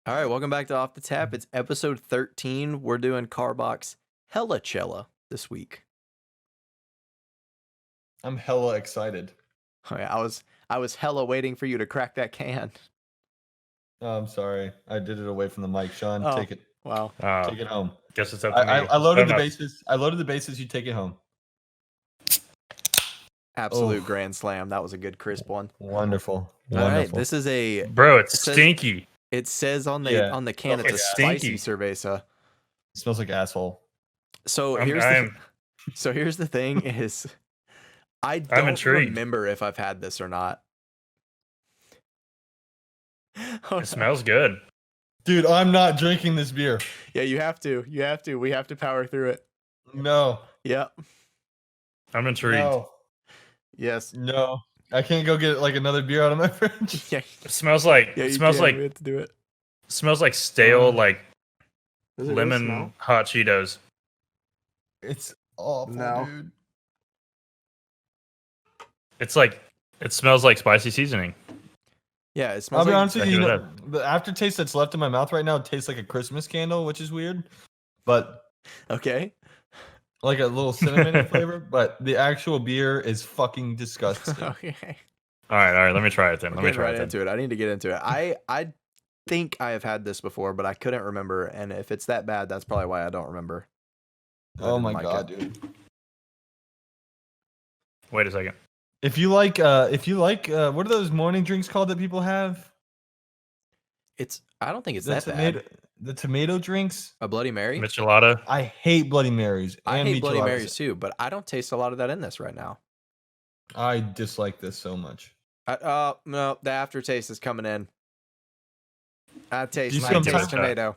All right, welcome back to Off the Tap. It's episode 13. We're doing Karbach's Hella Chela this week. I'm hella excited. Oh, yeah, I was hella waiting for you to crack that can. Oh, I'm sorry. I did it away from the mic. Sean, Oh, take it. Wow. Take it home. Guess it's up to me. I loaded the bases. I loaded the bases. You take it home. Absolute grand slam. That was a good crisp one. Wonderful. All right, this is a Bro, it's stinky. It says on the can it's a spicy cerveza. It smells like asshole. So here's the thing is I don't remember if I've had this or not. It smells good. Dude, I'm not drinking this beer. Yeah, you have to. We have to power through it. No. Yep. I'm intrigued. No. Yes. No. I can't go get like another beer out of my fridge. Yeah. It smells like we have to do it. Smells like stale like Does it lemon really smell? hot Cheetos. It's awful, dude. It's like it smells like spicy seasoning. Yeah, it smells I'll be like honest with you, the aftertaste that's left in my mouth right now tastes like a Christmas candle, which is weird. But okay. Like a little cinnamon flavor, but the actual beer is fucking disgusting. Okay. All right. Let me try it then. Let me try it into it. I need to get into it. I think I have had this before, but I couldn't remember. And if it's that bad, that's probably why I don't remember. Oh my god, dude! Wait a second. If you like, what are those morning drinks called that people have? I don't think it's that bad. The tomato drinks? A Bloody Mary? Michelada? I hate Bloody Marys. I hate Bloody Marys too, but I don't taste a lot of that in this right now. I dislike this so much. No, the aftertaste is coming in. I taste tomato.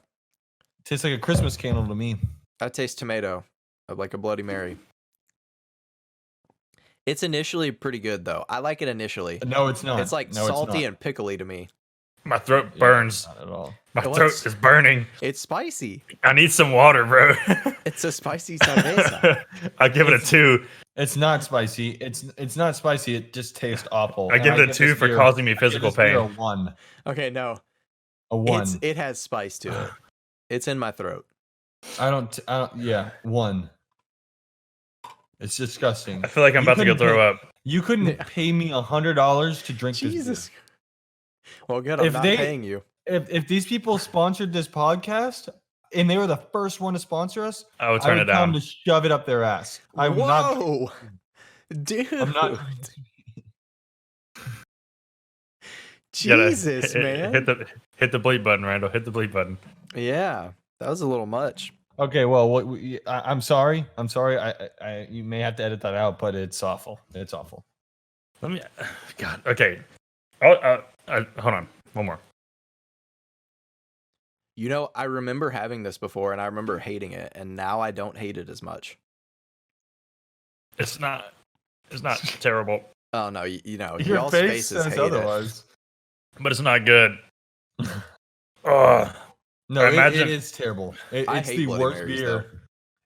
Tastes like a Christmas candle to me. I taste tomato, like a Bloody Mary. It's initially pretty good though. I like it initially. No, it's not. It's like salty and pickly to me. My throat burns. Not at all. My throat is burning. It's spicy. I need some water, bro. It's a spicy cerveza. I give it a 2. It's not spicy. It's not spicy. It just tastes awful. I give it a 2 for causing me physical pain. A 1. Okay, no. A 1. It has spice to it. It's in my throat. I don't. Yeah, 1. It's disgusting. I feel like I'm about to go throw up. You couldn't pay me $100 to drink Jesus. this beer. Well, good. I'm not paying you. If these people sponsored this podcast and they were the first one to sponsor us, I would turn it down. Tell them to shove it up their ass. I'm not. Dude. I'm not. Jesus, man. Hit the bleep button, Randall. Hit the bleep button. Yeah, that was a little much. Okay, well, I'm sorry. I'm sorry. You may have to edit that out, but it's awful. It's awful. Let me. God. Okay. Hold on. One more. You know, I remember having this before, and I remember hating it, and now I don't hate it as much. It's not terrible. Oh no, you know, your y'all's face faces says hate otherwise. But it's not good. No, it is terrible. It's the worst Marys, beer. though.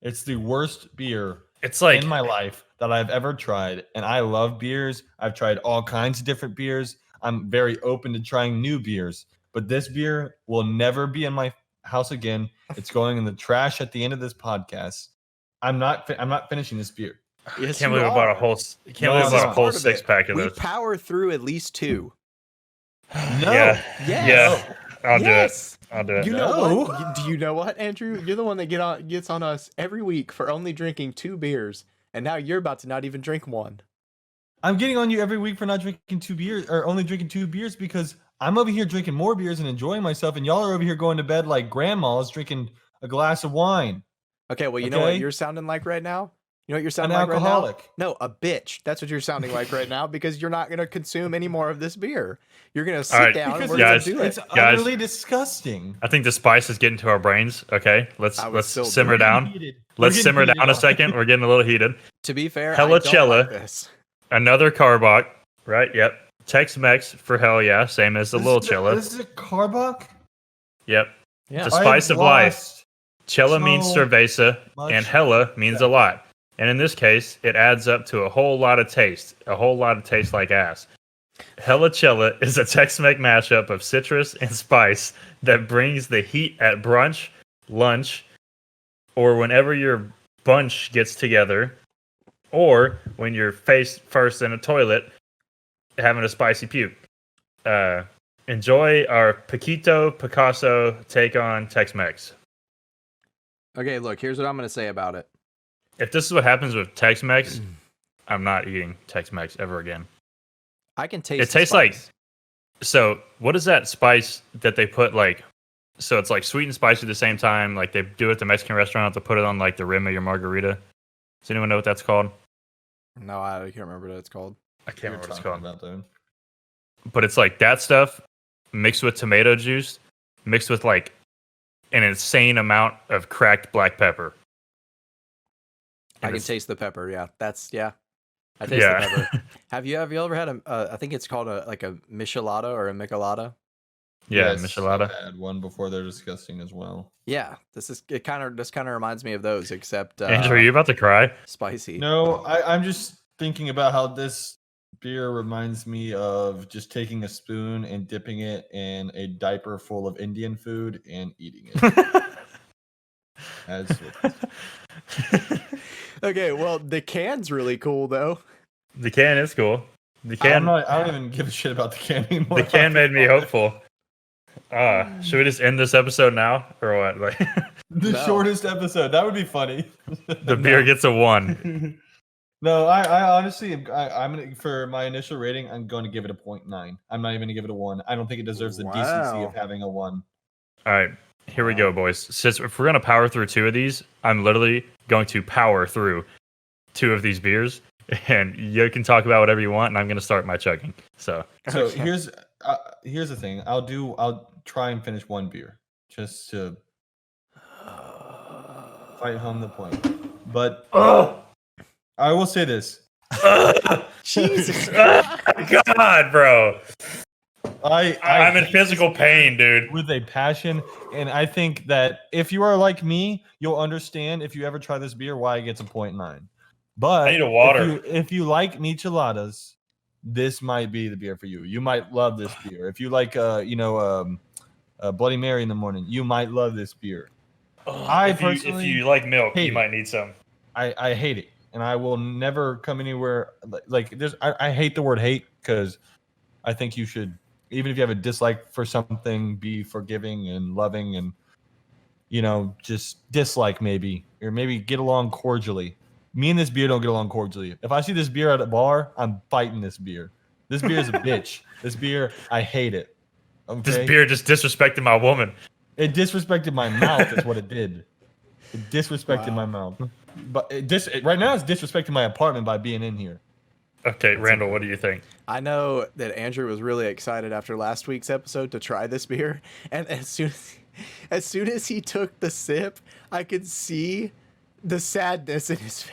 It's the worst beer. It's like in my life that I've ever tried, and I love beers. I've tried all kinds of different beers. I'm very open to trying new beers, but this beer will never be in my house again. It's going in the trash at the end of this podcast. I'm not finishing this beer. Yes, can't believe I bought a whole 6-pack of we this. power through at least 2. No. Yeah. Yes. Yeah. I'll do it. I'll do it. You know what? Do you know what, Andrew? You're the one that gets on us every week for only drinking 2 beers, and now you're about to not even drink one. I'm getting on you every week for not drinking 2 beers or only drinking 2 beers because I'm over here drinking more beers and enjoying myself, and y'all are over here going to bed like grandmas drinking a glass of wine. Okay, well, you know what you're sounding like right now? You know what you're sounding like alcoholic. Right now? No, a bitch. That's what you're sounding like right now because you're not going to consume any more of this beer. You're going to sit down and we're going to do it. It's utterly disgusting. I think the spice is getting to our brains. Okay, let's simmer down. Let's simmer down a second. We're getting a little heated. To be fair, Hella Chela, like another Karbach, right? Yep. Tex-Mex for hell yeah, same as the little Chela. This is a Karbach? Yep. Yeah. The spice of life. Chela means cerveza, and Hella means a lot. And in this case, it adds up to a whole lot of taste like ass. Hella Chela is a Tex-Mex mashup of citrus and spice that brings the heat at brunch, lunch, or whenever your bunch gets together, or when you're face first in a toilet having a spicy puke. Enjoy our Paquito Picasso take on Tex-Mex. Okay, look, here's what I'm going to say about it. If this is what happens with Tex-Mex, I'm not eating Tex-Mex ever again. I can taste it. Tastes like, so what is that spice that they put like, so it's like sweet and spicy at the same time, like they do at the Mexican restaurant to put it on like the rim of your margarita. Does anyone know what that's called? No, I can't remember what it's called. I can't remember what it's called. About that. But it's like that stuff mixed with tomato juice, mixed with like an insane amount of cracked black pepper. I can taste the pepper. Yeah, I taste the pepper. Have you ever had a? I think it's called a michelada or a michelada. Yeah, yes, michelada. I had one before. They're disgusting as well. Yeah, this kind of reminds me of those, except Andrew, are you about to cry? Spicy. No, I'm just thinking about how this beer reminds me of just taking a spoon and dipping it in a diaper full of Indian food and eating it. That's what Okay, well, the can's really cool though. The can is cool. The can. I don't even give a shit about the can anymore. The can made me hopeful. Should we just end this episode now, or what? Like the shortest episode. That would be funny. The beer gets a 1. No, I honestly, I'm gonna, for my initial rating, I'm going to give it a 0.9. I'm not even going to give it a 1. I don't think it deserves the decency of having a 1. All right, here we go, boys. Since if we're gonna power through 2 of these, I'm literally going to power through 2 of these beers, and you can talk about whatever you want, and I'm gonna start my chugging. So here's the thing. I'll try and finish 1 beer just to fight home the point. But I will say this. Jesus God, bro. I'm in hate physical pain, dude. with a passion, and I think that if you are like me, you'll understand if you ever try this beer why it gets a 0.9. But I need a water. If you like micheladas, this might be the beer for you. You might love this beer. If you like Bloody Mary in the morning, you might love this beer. If you like milk, you might need some. I hate it, and I will never come anywhere like this. I hate the word hate because I think you should, even if you have a dislike for something, be forgiving and loving, and just dislike maybe, or maybe get along cordially. Me and this beer don't get along cordially. If I see this beer at a bar, I'm fighting this beer. This beer is a bitch. This beer, I hate it. Okay? This beer just disrespected my woman. It disrespected my mouth. Is what it did. It disrespected my mouth. But right now, it's disrespecting my apartment by being in here. Okay, Randall, what do you think? I know that Andrew was really excited after last week's episode to try this beer, and as soon as he took the sip, I could see the sadness in his face.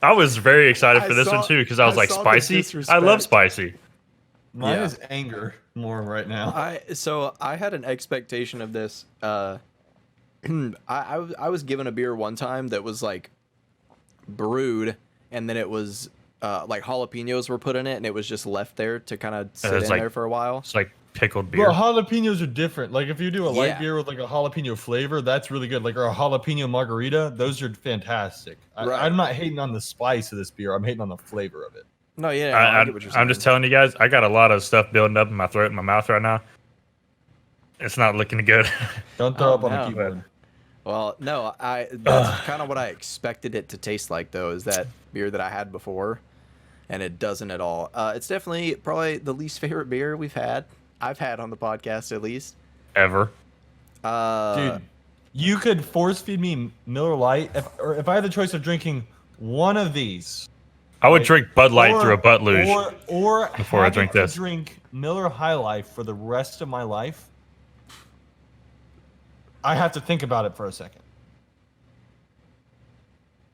I was very excited for this one too because I was like, spicy. I love spicy. Mine is anger more right now. I had an expectation of this. I was given a beer one time that was like brewed, and then it was like jalapenos were put in it, and it was just left there to kind of sit in there for a while. It's like pickled beer. Well, jalapenos are different. Like if you do a light beer with like a jalapeno flavor, that's really good. Like or a jalapeno margarita, those are fantastic. I'm not hating on the spice of this beer. I'm hating on the flavor of it. No, yeah, I'm just telling you guys, I got a lot of stuff building up in my throat and my mouth right now. It's not looking good. Don't throw up on the keyboard. Well, no, that's kind of what I expected it to taste like, though, is that beer that I had before, and it doesn't at all. It's definitely probably the least favorite beer I've had on the podcast, at least. Ever. Dude, you could force feed me Miller Lite, if I had the choice of drinking one of these. I would drink Bud Light through a butt luge or before I drink this. Drink Miller High Life for the rest of my life. I have to think about it for a second.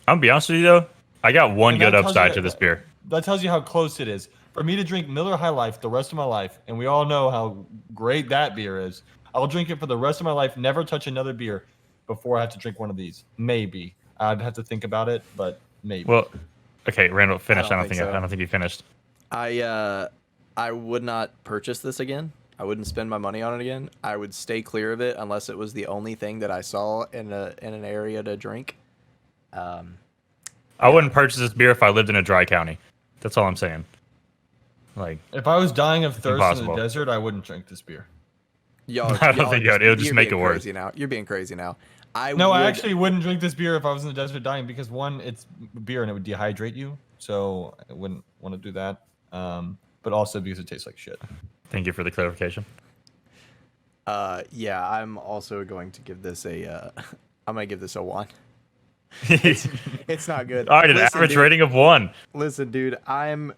I'm gonna be honest with you though, I got one good upside to this beer. That tells you how close it is. For me to drink Miller High Life the rest of my life, and we all know how great that beer is, I'll drink it for the rest of my life, never touch another beer before I have to drink one of these. Maybe. I'd have to think about it, but maybe. Well, okay, Randall, finish. I don't think you finished. I would not purchase this again. I wouldn't spend my money on it again. I would stay clear of it unless it was the only thing that I saw in an area to drink. I wouldn't purchase this beer if I lived in a dry county. That's all I'm saying. Like, If I was dying of thirst in impossible. the desert, I wouldn't drink this beer. Y'all, I don't y'all think are it'll just you're make being it worse. crazy now. You're being crazy now. No, I actually wouldn't drink this beer if I was in the desert dying because one, it's beer and it would dehydrate you, so I wouldn't want to do that. But also because it tastes like shit. Thank you for the clarification. Yeah, I'm also going to give this a. I'm gonna give this a 1. All It's not good. right, an Listen, average dude. rating of 1. Listen, dude, I'm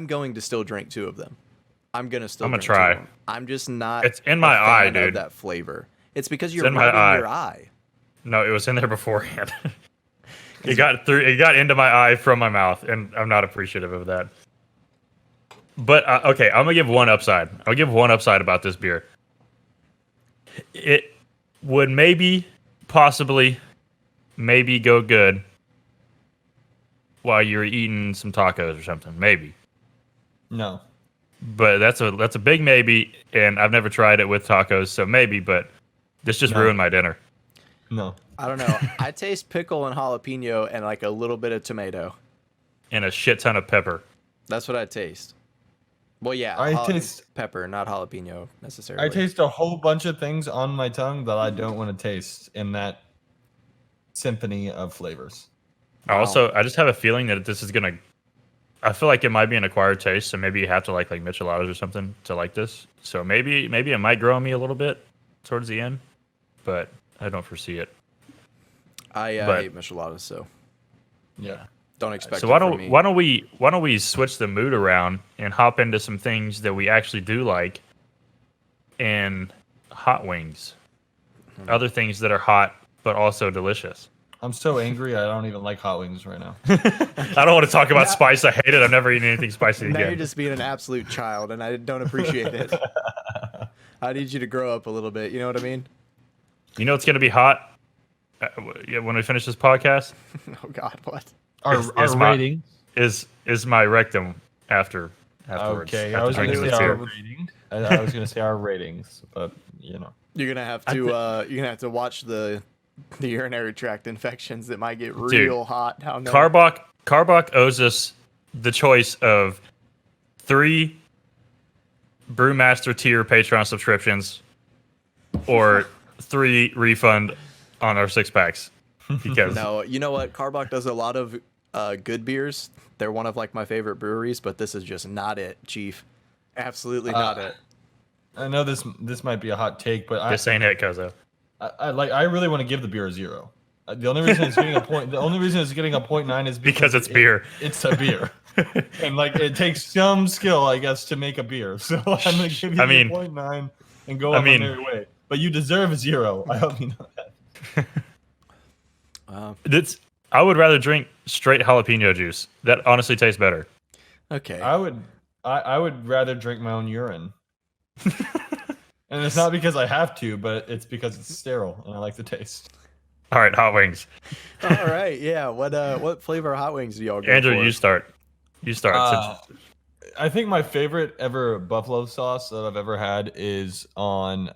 going to still drink 2 of them. I'm gonna still. I'm gonna drink 2 of try. them. I'm just not. It's in my a eye, fan of dude. that flavor. It's because you're in my rubbing eye. your eye. No, it was in there beforehand. It got through. It got into my eye from my mouth, and I'm not appreciative of that. But okay, I'm gonna give one upside. I'll give one upside about this beer. It would possibly go good while you're eating some tacos or something. Maybe, No. but that's a big maybe, and I've never tried it with tacos, so maybe. But this just No. ruined my dinner. No. I don't know. I taste pickle and jalapeno and like a little bit of tomato. And a shit ton of pepper. That's what I taste. Well, yeah, I taste pepper, not jalapeno necessarily. I taste a whole bunch of things on my tongue that I don't want to taste in that symphony of flavors. Wow. I just have a feeling that this is gonna. I feel like it might be an acquired taste, so maybe you have to like micheladas or something to like this. So maybe it might grow on me a little bit towards the end, but I don't foresee it. I but- hate micheladas, so Yeah. don't expect. So it why from don't me. why don't we switch the mood around and hop into some things that we actually do like, and hot wings, other things that are hot but also delicious. I'm so angry I don't even like hot wings right now. I don't want to talk about spice. I hate it. I've never eaten anything spicy Now again. you're just being an absolute child, and I don't appreciate it. I need you to grow up a little bit. You know what I mean? You know it's gonna be hot when we finish this podcast. Oh God, what? Our Is my- rating. Is my rectum afterwards? Okay, after I was going to drinking say this our beer. rating. I was going to say our ratings, but you know. You're gonna have to. You're gonna have to watch the urinary tract infections that might get Dude, real hot down there. Karbach owes us the choice of 3 Brewmaster tier Patreon subscriptions or 3 refund on our 6-packs. Because No, you know what? Karbach does a lot of good beers. They're one of like my favorite breweries, but this is just not it, Chief. Absolutely not it. I know this might be a hot take, but this ain't it, Kozo. I really want to give the beer a 0. The only reason it's getting a point. The only reason it's getting a 0.9 is Because it's beer. It's a beer, and like it takes some skill, I guess, to make a beer. So I'm gonna give you I mean- a 0.9 and go on my merry way. But you deserve a 0. I hope you know that. I would rather drink straight jalapeno juice. That honestly tastes better. Okay. I would rather drink my own urine. And it's not because I have to, but it's because it's sterile and I like the taste. All right, hot wings. All right. Yeah. What flavor of hot wings do y'all go Andrew, for? you start. I think my favorite ever buffalo sauce that I've ever had is on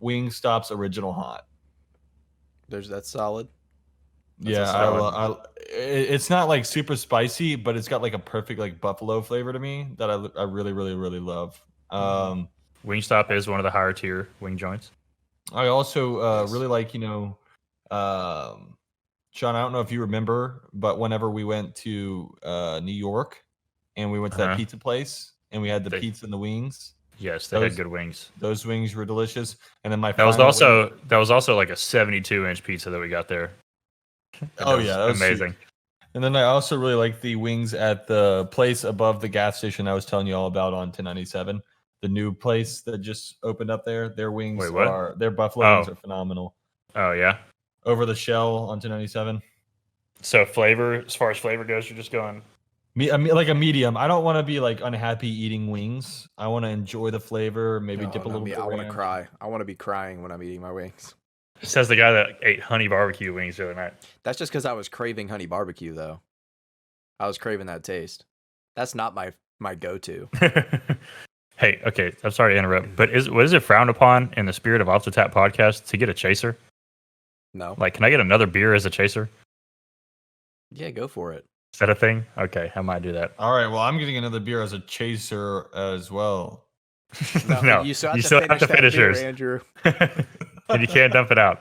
Wingstop's Original Hot. That's solid. That's Yeah, a solid. it's not like super spicy, but it's got like a perfect like buffalo flavor to me that I really really really love. Wingstop is one of the higher tier wing joints. I also Yes. really like Sean. I don't know if you remember, but whenever we went to New York and we went to that Uh-huh. pizza place and we had the They- pizza and the wings, Yes, they Those- had good wings. those wings were delicious. And then my That was final wing- also like a 72-inch pizza that we got there. Oh, yeah, that was amazing. And then I also really like the wings at the place above the gas station I was telling you all about on 1097. The new place that just opened up there. Their wings Wait, what? their buffalo wings Oh. are phenomenal. Oh yeah. Over the shell on 1097. So flavor, as far as flavor goes, you're just going. Like a medium. I don't want to be like unhappy eating wings. I want to enjoy the flavor, maybe No, dip a not little me. bit. I of want to ranch. cry. I want to be crying when I'm eating my wings. Says the guy that ate honey barbecue wings the other night. That's just because I was craving honey barbecue, though. I was craving that taste. That's not my go-to. Hey, okay, I'm sorry to interrupt, but is it frowned upon in the spirit of Off the Tap podcast to get a chaser? No. Like, can I get another beer as a chaser? Yeah, go for it. Is that a thing? Okay, I might do that. All right. Well, I'm getting another beer as a chaser as well. No, you still have you to still finish have to that finish beer, yours. Andrew. And you can't dump it out.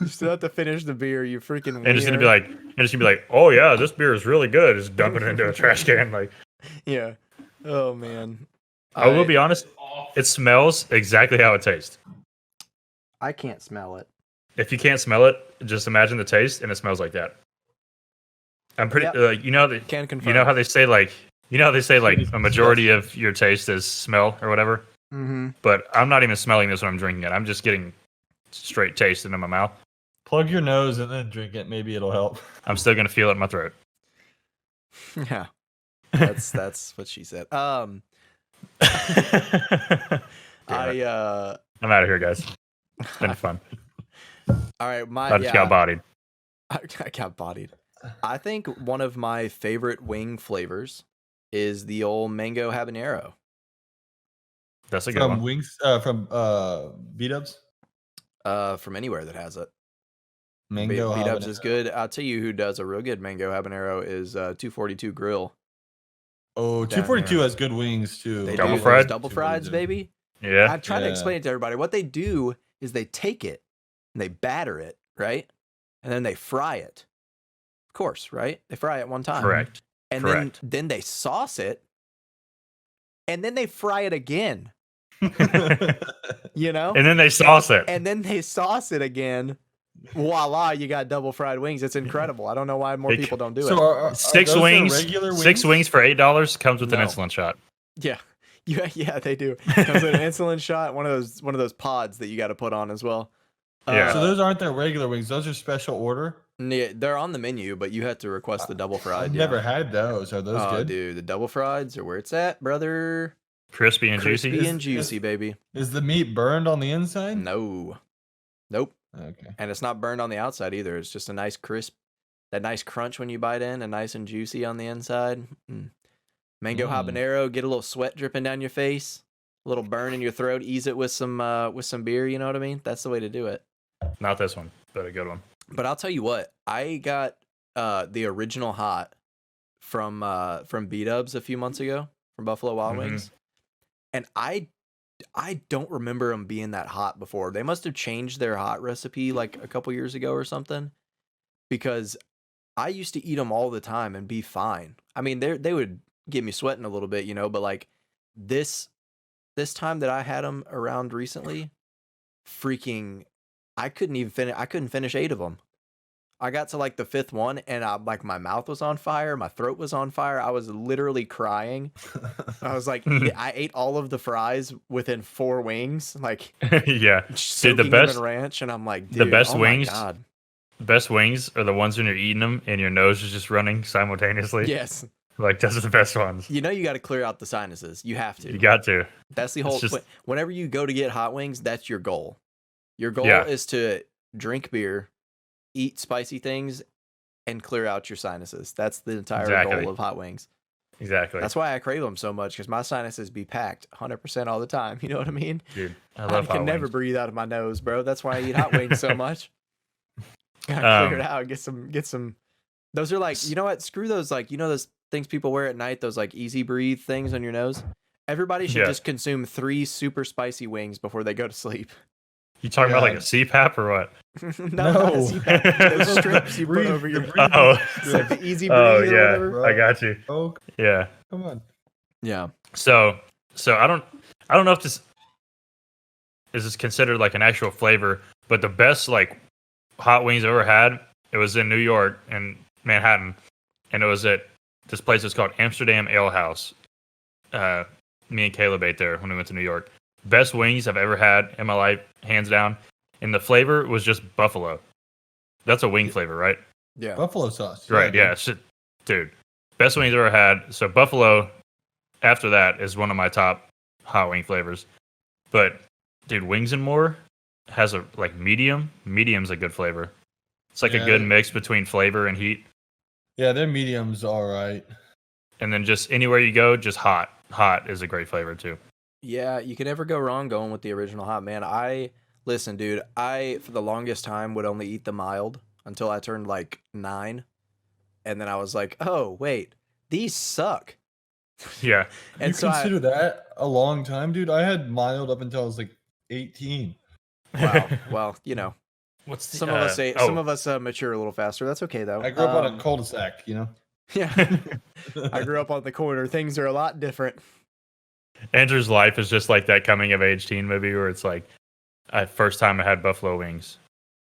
You still have to finish the beer. You freaking. And it's gonna be like, oh yeah, this beer is really good. Just dumping it into a trash can. Like, Yeah. Oh man. I will be honest, it smells exactly how it tastes. I can't smell it. If you can't smell it, just imagine the taste, and it smells like that. I'm pretty, Yep. Can confirm. you know how they say like a majority of your taste is smell or whatever. Mm-hmm. But I'm not even smelling this when I'm drinking it. I'm just getting straight taste into my mouth. Plug your nose and then drink it. Maybe it'll help. I'm still gonna feel it in my throat. Yeah. That's what she said. Damn I'm out of here, guys. It's been fun. all right. I just got bodied. I got bodied. I think one of my favorite wing flavors is the old mango habanero. That's a good From one. Wings, from B-Dubs? From anywhere that has it. Mango B-Dubs habanero. is good. I'll tell you who does a real good mango habanero is 242 Grill. Oh, down 242 here. has good wings too. They Double do fried? those double frieds, 242. baby. Yeah. I'm trying to Yeah. explain it to everybody. What they do is they take it and they batter it, right? And then they fry it. Of course, right? They fry it one time. Correct. And Correct. then they sauce it. And then they fry it again. You know? And then they sauce it. And then they sauce it again. Voila, you got double fried wings. It's incredible. I don't know why more It- people don't do So it. are Six those the wings. regular wings? 6 wings for $8 comes with an No. insulin shot. Yeah. Yeah, they do. Comes with an insulin shot, one of those pods that you got to put on as well. Yeah. So those aren't their regular wings. Those are special order. Yeah, they're on the menu, but you have to request the double fried. I've yeah. never had those. Are those Oh, good? dude, the double frieds are where it's at, brother. Crispy and juicy. Crispy and juicy, baby. Is the meat burned on the inside? No, nope. Okay. And it's not burned on the outside either. It's just a nice crisp, that nice crunch when you bite in, and nice and juicy on the inside. Mango habanero, get a little sweat dripping down your face, a little burn in your throat. Ease it with some beer. You know what I mean? That's the way to do it. Not this one, but a good one. But I'll tell you what, I got the original hot from B-Dubs a few months ago from Buffalo Wild Wings, and I don't remember them being that hot before. They must have changed their hot recipe like a couple years ago or something, because I used to eat them all the time and be fine. I mean, they would get me sweating a little bit, you know, but like this time that I had them around recently, freaking, I couldn't finish 8 of them. I got to like the 5th one and my mouth was on fire. My throat was on fire. I was literally crying. I was like, I ate all of the fries within 4 wings, like Yeah. soaking the them best- in ranch. And I'm like, the dude, best oh wings- my God. Best wings are the ones when you're eating them and your nose is just running simultaneously. Yes. Like, those are the best ones. You know, you got to clear out the sinuses. You have to. You got to. That's the whole. just- Whenever you go to get hot wings, that's your goal. Your goal Yeah. is to drink beer, eat spicy things, and clear out your sinuses. That's the entire Exactly. goal of hot wings. Exactly. That's why I crave them so much, because my sinuses be packed 100% all the time. You know what I mean? Dude, I I love can hot never wings. breathe out of my nose, bro. That's why I eat hot wings so much. Gotta clear it out. Get some. Those are like, you know what? Screw those. Like, you know those things people wear at night. Those like easy breathe things on your nose. Everybody should Yeah. just consume 3 super spicy wings before they go to sleep. You talking about like a God. CPAP or what? No, not a No. CPAP. Those strips you put Breathe- over your. the breathing Oh. It's like the easy breathe Oh, or yeah. whatever. Bro. I got you. Oh, Yeah. come on. Yeah. So I don't know if this is considered like an actual flavor, but the best like hot wings I've ever had, it was in New York in Manhattan, and it was at this place that's called Amsterdam Ale House. Me and Caleb ate there when we went to New York. Best wings I've ever had in my life, hands down. And the flavor was just buffalo. That's a wing flavor, right? Yeah. Buffalo sauce. Right, yeah. Dude, best wings I've ever had. So buffalo, after that, is one of my top hot wing flavors. But, dude, Wings and More has a, like, medium. Medium's a good flavor. It's like Yeah. a good mix between flavor and heat. Yeah, their medium's all right. And then just anywhere you go, just hot. Hot is a great flavor too. Yeah, you can never go wrong going with the original hot, man. Listen, dude, I for the longest time would only eat the mild until I turned like 9, and then I was like, "Oh, wait. These suck." Yeah. And You so consider that a long time, dude? I had mild up until I was like 18. wow. Well, you know, What's the, some of us some oh. of us mature a little faster. That's okay though. I grew up on a cul-de-sac, you know? Yeah. I grew up on the corner. Things are a lot different. Andrew's life is just like that coming of age teen movie where it's like, first time I had buffalo wings.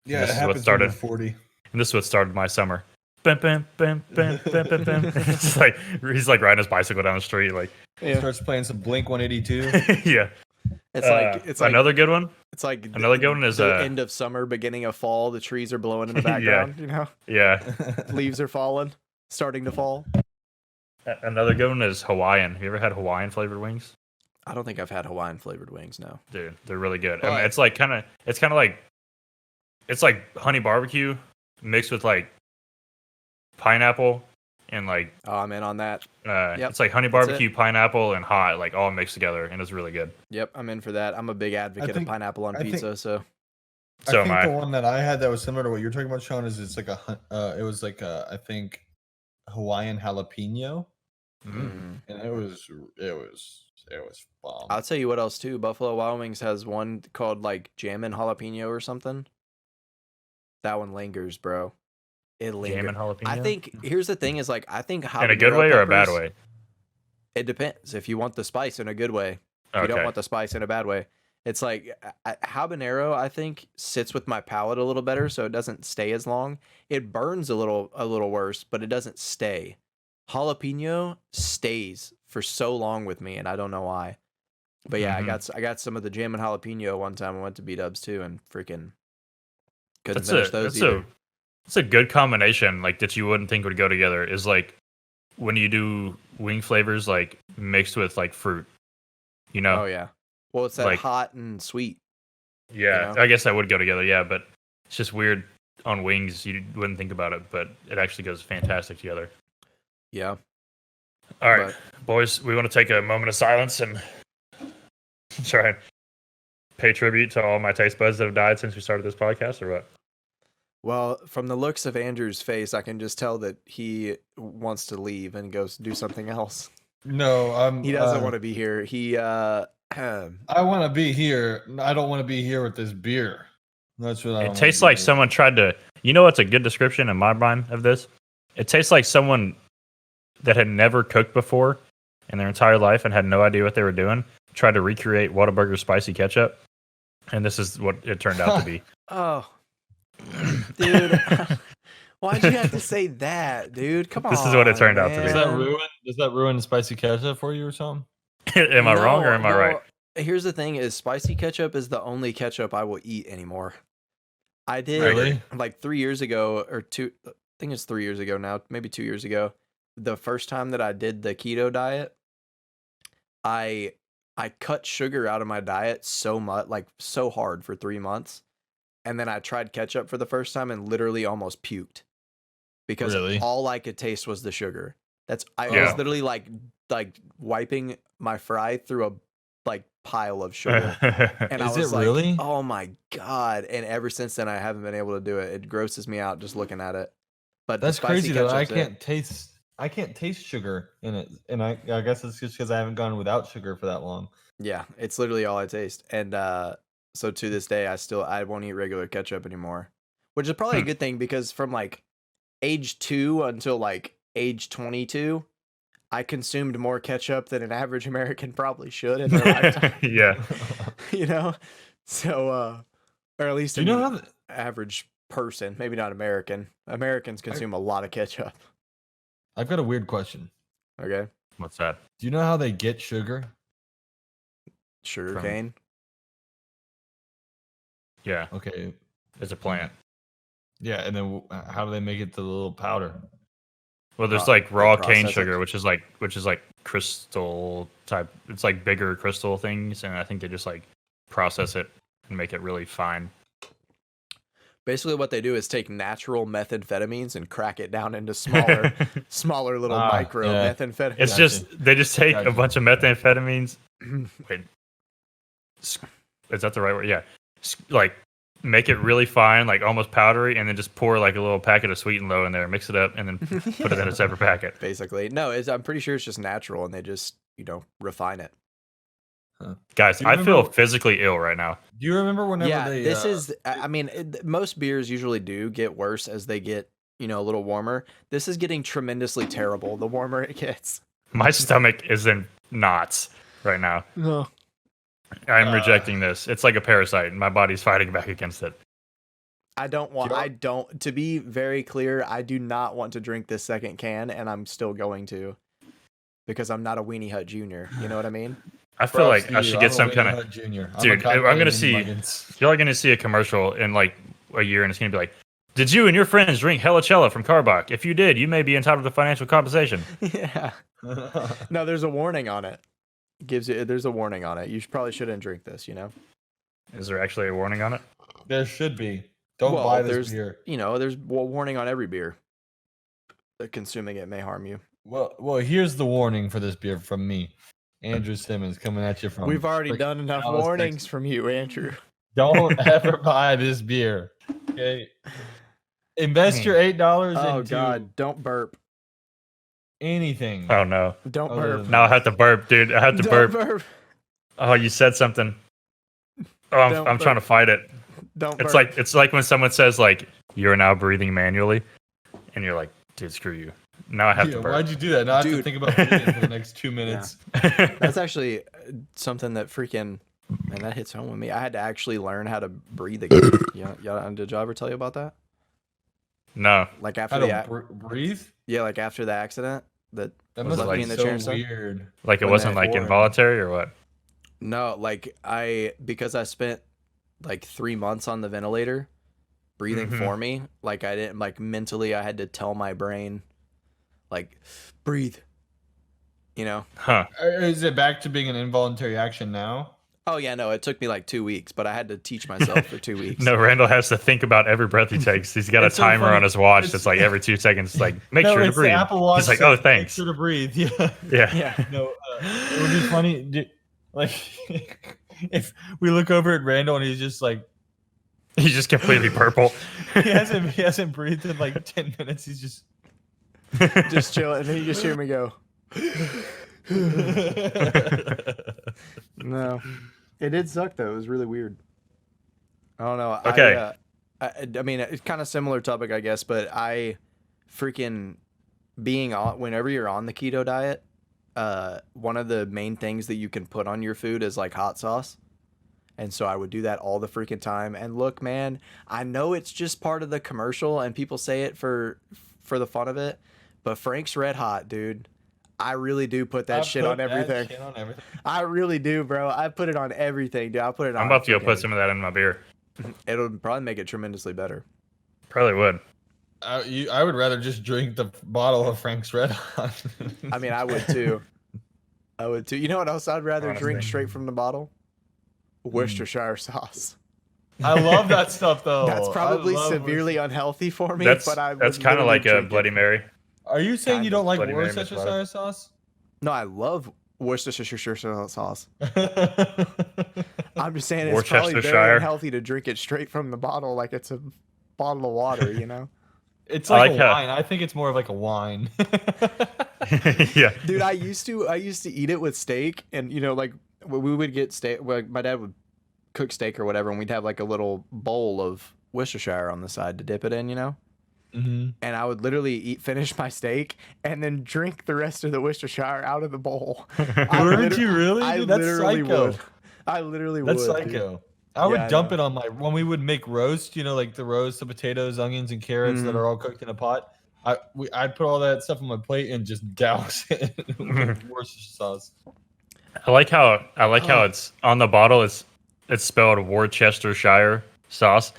Yeah, This it is what happens when started- you're 40. And this is what started my summer. Bam, bam, bam, bam, bam, bam, bam. It's like he's like riding his bicycle down the street, like Yeah. Starts playing some Blink 182. yeah. It's like another good one. it's like Another good one is the end of summer, beginning of fall. The trees are blowing in the background. You know, Yeah. leaves are falling, starting to fall. Another good one is Hawaiian. Have you ever had Hawaiian flavored wings? I don't think I've had Hawaiian flavored wings. No. Dude, they're really good. I mean, But- it's like it's like honey barbecue mixed with like pineapple and like Oh, I'm in on that. it's like honey That's it. barbecue, pineapple, and hot, like all mixed together, and it's really good. Yep, I'm in for that. I'm a big advocate think- of pineapple on I think- pizza. So So I am think I. the one that I had that was similar to what you're talking about, Sean, is it's like it was like I think Hawaiian jalapeno, Mm. and it was bomb. I'll tell you what else too. Buffalo Wild Wings has one called like Jammin' Jalapeno or something. That one lingers, bro. It Jam lingers. and jalapeno. I think here's the thing: is like I think in a good habanero way or a bad peppers- way. It depends. If you want the spice in a good way, if you don't Okay. want the spice in a bad way. It's like habanero, I think, sits with my palate a little better, so it doesn't stay as long. It burns a little worse, but it doesn't stay. Jalapeno stays for so long with me, and I don't know why. But yeah, Mhm. I got some of the jam and jalapeno one time. I went to B-Dubs too, and freaking couldn't That's finish a those that's either. a that's a good combination. Like that you wouldn't think would go together is like when you do wing flavors like mixed with like fruit. You know. Oh yeah. Well, it's that Like- hot and sweet. Yeah, you know? I guess that would go together. Yeah, but it's just weird on wings. You wouldn't think about it, but it actually goes fantastic together. Yeah. All right, boys, we want to take a moment of silence and try and pay tribute to all my taste buds that have died since we started this podcast, or what? Well, from the looks of Andrew's face, I can just tell that he wants to leave and go do something else. No, He doesn't want to be here. He I want to be here. I don't want to be here with this beer. That's what I. It tastes like someone tried to. You know what's a good description in my mind of this? It tastes like someone that had never cooked before in their entire life and had no idea what they were doing tried to recreate Whataburger spicy ketchup, and this is what it turned out to be. oh, dude, why'd you have to say that, dude? Come on. This is what it turned out to be. man. Does that ruin spicy ketchup for you or something? Am I wrong or am I No, right? Here's the thing: is spicy ketchup is the only ketchup I will eat anymore. I did Really? like 3 years ago or two. I think it's 3 years ago now, maybe 2 years ago. The first time that I did the keto diet, I cut sugar out of my diet so much, like so hard for 3 months, and then I tried ketchup for the first time and literally almost puked because Really? all I could taste was the sugar. I Yeah. was literally like wiping my fry through a like pile of sugar. And I Is was it like, really? oh my God. And ever since then, I haven't been able to do it. It grosses me out just looking at it. But the That's spicy crazy though. ketchup's it. I can't taste sugar in it, and I guess it's just because I haven't gone without sugar for that long. Yeah, it's literally all I taste. And so to this day, I won't eat regular ketchup anymore, which is probably a good thing because from like age 2 until like age 22, I consumed more ketchup than an average American probably should in their lifetime. yeah. You know, so or at least Do you know an how? average person, maybe not American. Americans consume a lot of ketchup. I've got a weird question. Okay, What's that? Do you know how they get sugar? sugar From- cane. Yeah, Okay, it's a plant. yeah, and then how do they make it to the little powder? Well, there's They like raw cane process it. sugar, which is like crystal type. It's like bigger crystal things, and I think they just like process it and make it really fine. Basically, what they do is take natural methamphetamines and crack it down into smaller little micro methamphetamines. It's just they just take a bunch of methamphetamines. Wait, is that the right word? Yeah, like make it really fine, like almost powdery, and then just pour like a little packet of Sweet and Low in there, mix it up, and then put it in a separate packet. Basically, no, I'm pretty sure it's just natural, and they just refine it. Huh. Guys, I feel physically ill right now. Do you remember whenever they? This is. I mean, most beers usually do get worse as they get a little warmer. This is getting tremendously terrible the warmer it gets. My stomach is in knots right now. No. I'm rejecting this. It's like a parasite. My body's fighting back against it. To be very clear, I do not want to drink this second can, and I'm still going to, because I'm not a Weenie Hut Junior. You know what I mean? I feel like I should get some kind of junior. Dude, I'm gonna see. You're gonna see a commercial in like a year, and it's gonna be like, "Did you and your friends drink Hella Chela from Karbach? If you did, you may be entitled to financial compensation." Yeah. No, there's a warning on it. There's a warning on it. You probably shouldn't drink this. Is there actually a warning on it? There should be. Don't buy this beer. There's a warning on every beer. That consuming it may harm you. Well, here's the warning for this beer from me. Andrew Simmons coming at you from. We've already done enough warnings from you, Andrew. Don't ever buy this beer. Okay. Invest your $8 into. Oh God! Don't burp. Anything. Oh no! Don't burp. Now I have to burp, dude. I have to burp. Oh, you said something. Oh, I'm trying to fight it. Don't. It's like when someone says like you're now breathing manually, and you're like, dude, screw you. Now I have to burp. Why'd you do that? Now I have to think about breathing for the next 2 minutes. Yeah. That's actually something that freaking, man, that hits home with me. I had to actually learn how to breathe again. Did y'all ever tell you about that? No. Like after breathe? Yeah, like after the accident that must left be me in the so chair. And weird. Like it wasn't like involuntary or what? No, like because I spent like 3 months on the ventilator, breathing for me. Like I didn't mentally. I had to tell my brain, like, breathe. Huh? Is it back to being an involuntary action now? Oh yeah, no. It took me like 2 weeks, but I had to teach myself for 2 weeks. No, Randall has to think about every breath he takes. He's got a timer on his watch that's like every 2 seconds. Like, make sure to breathe. Apple Watch He's like, oh, thanks. Make sure to breathe. Yeah. Yeah. No, it would be funny. Like, if we look over at Randall and he's just like, he's just completely purple. he hasn't breathed in like 10 minutes. He's just chilling, and then you just hear me go. No, it did suck though. It was really weird. I don't know. Okay. I mean, it's kind of similar topic, I guess, but I freaking whenever you're on the keto diet, one of the main things that you can put on your food is like hot sauce. And so I would do that all the freaking time. And look, man, I know it's just part of the commercial and people say it for the fun of it, but Frank's Red Hot, dude. I really do put that shit on everything. I really do, bro. I put it on everything, dude. I put it on. I'm about to go put some of that in my beer. It'll probably make it tremendously better. Probably would. I would rather just drink the bottle of Frank's Red Hot. I mean, I would too. You know what else I'd rather drink straight from the bottle? Worcestershire sauce. I love that stuff though. That's probably severely unhealthy for me. That's kind of like a Bloody Mary. Are you saying you don't like Worcestershire sauce? No, I love Worcestershire sauce. I'm just saying it's probably very unhealthy to drink it straight from the bottle like it's a bottle of water, It's like a wine. I think it's more of like a wine. Yeah. Dude, I used to eat it with steak, and like we would get steak. Like my dad would cook steak or whatever, and we'd have like a little bowl of Worcestershire on the side to dip it in, Mm-hmm. And I would literally finish my steak and then drink the rest of the Worcestershire out of the bowl. Would you really? That's psycho. I literally would. That's psycho. I would dump it on when we would make roast, like the roast of potatoes, onions, and carrots that are all cooked in a pot. I'd put all that stuff on my plate and just douse it with Worcestershire sauce. I like how it's on the bottle. It's spelled Worcestershire sauce,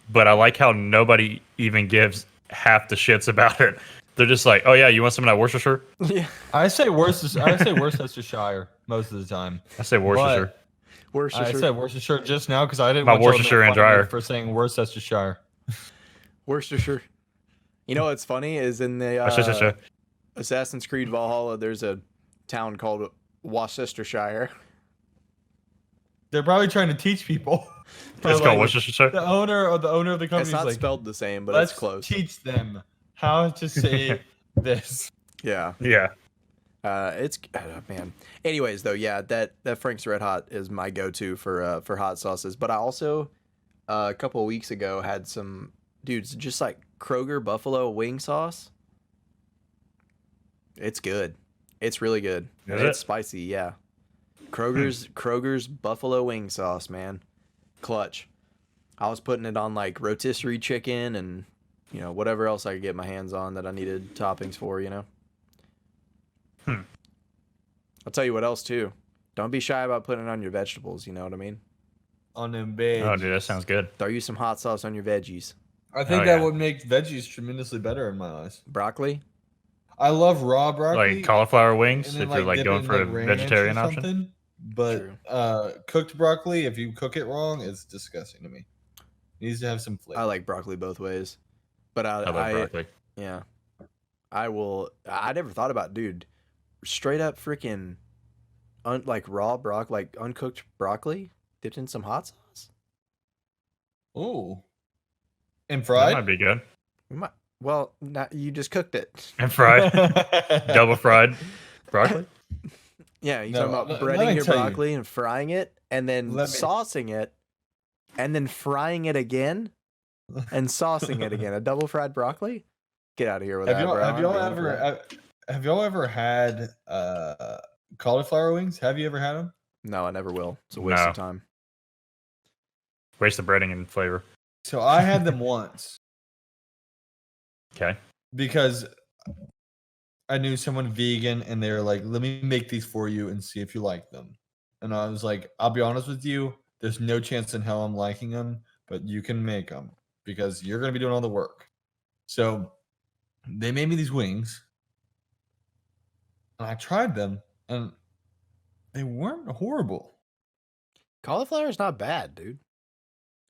but I like how nobody even gives half the shits about it. They're just like, oh yeah, you want some of that Worcestershire? Yeah. I say Worcestershire most of the time. I say Worcestershire. I said Worcestershire just now because I didn't My want y'all to Worcestershire make and fun of me dryer for saying Worcestershire. Worcestershire. You know what's funny is in the Assassin's Creed Valhalla, there's a town called Worcestershire. They're probably trying to teach people. It's called Worcestershire. The owner of the company It's is not like, spelled the same, but let's it's close. teach them how to say this. Yeah. Yeah. Man. Anyways, though, yeah, that Frank's Red Hot is my go-to for hot sauces. But I also a couple of weeks ago had some dudes just like Kroger buffalo wing sauce. It's good. It's really good. Is It's it? spicy, yeah. Kroger's buffalo wing sauce, man. Clutch. I was putting it on like rotisserie chicken and whatever else I could get my hands on that I needed toppings for, I'll tell you what else too. Don't be shy about putting it on your vegetables, you know what I mean? On them veggies. Oh, dude, that sounds good. Throw you some hot sauce on your veggies. I think Oh, that yeah. would make veggies tremendously better in my eyes. Broccoli? I love raw broccoli. Like cauliflower wings, and then, if you're like dip going it in, for a ranch or vegetarian option. something. But True. cooked broccoli, if you cook it wrong, it's disgusting to me. It needs to have some flavor. I like broccoli both ways. But I love broccoli. yeah. I never thought about, dude, straight up freaking like raw broccoli, like uncooked broccoli dipped in some hot sauce. Ooh. And That fried? might be good. Well, not, you just cooked it. And fried, double fried broccoli. Yeah, you're No, talking about let breading me your tell you. broccoli and frying it, and then Let me- saucing it, and then frying it again, and saucing it again. A double fried broccoli? Get out of here with that, bro. Have y'all ever had cauliflower wings? Have you ever had them? No, I never will. It's a waste No. of time. Waste the breading and flavor. So I had them once Okay. because I knew someone vegan and they were like, let me make these for you and see if you like them. And I was like, I'll be honest with you, there's no chance in hell I'm liking them, but you can make them because you're going to be doing all the work. So they made me these wings and I tried them and they weren't horrible. Cauliflower is not bad, dude.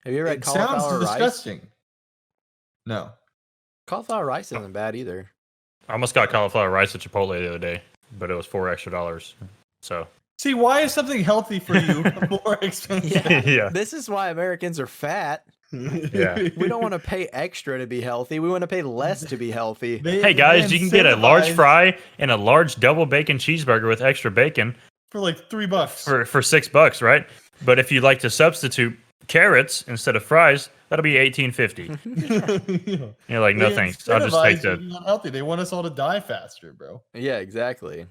Have you ever had It sounds cauliflower rice? disgusting. No. Cauliflower rice isn't bad either. I almost got cauliflower rice at Chipotle the other day, but it was $4 extra. So See, why is something healthy for you more expensive? yeah. This is why Americans are fat. Yeah. We don't want to pay extra to be healthy. We want to pay less to be healthy. Hey guys, you can get a large fry and a large double bacon cheeseburger with extra bacon for like $3 for $6, right? But if you'd like to substitute carrots instead of fries, that'll be $18.50. You're like, no thanks. I'll just take the. Not healthy. They want us all to die faster, bro. Yeah, exactly.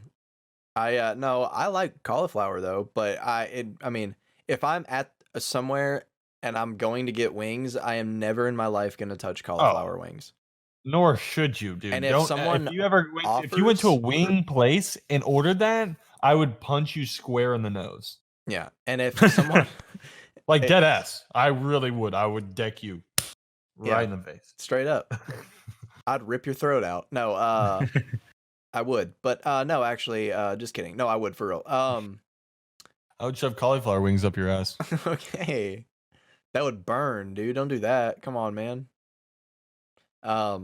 No, I like cauliflower though, but I mean, if I'm at somewhere and I'm going to get wings, I am never in my life going to touch cauliflower wings. Nor should you, dude. And if someone if you went to a wing place and ordered that, I would punch you square in the nose. Yeah, and if someone Like dead ass. I really would. I would deck you right in the face. straight up, I'd rip your throat out. No, I would, but no, actually, just kidding. No, I would for real. I would shove cauliflower wings up your ass. Okay, that would burn, dude. Don't do that. Come on, man. I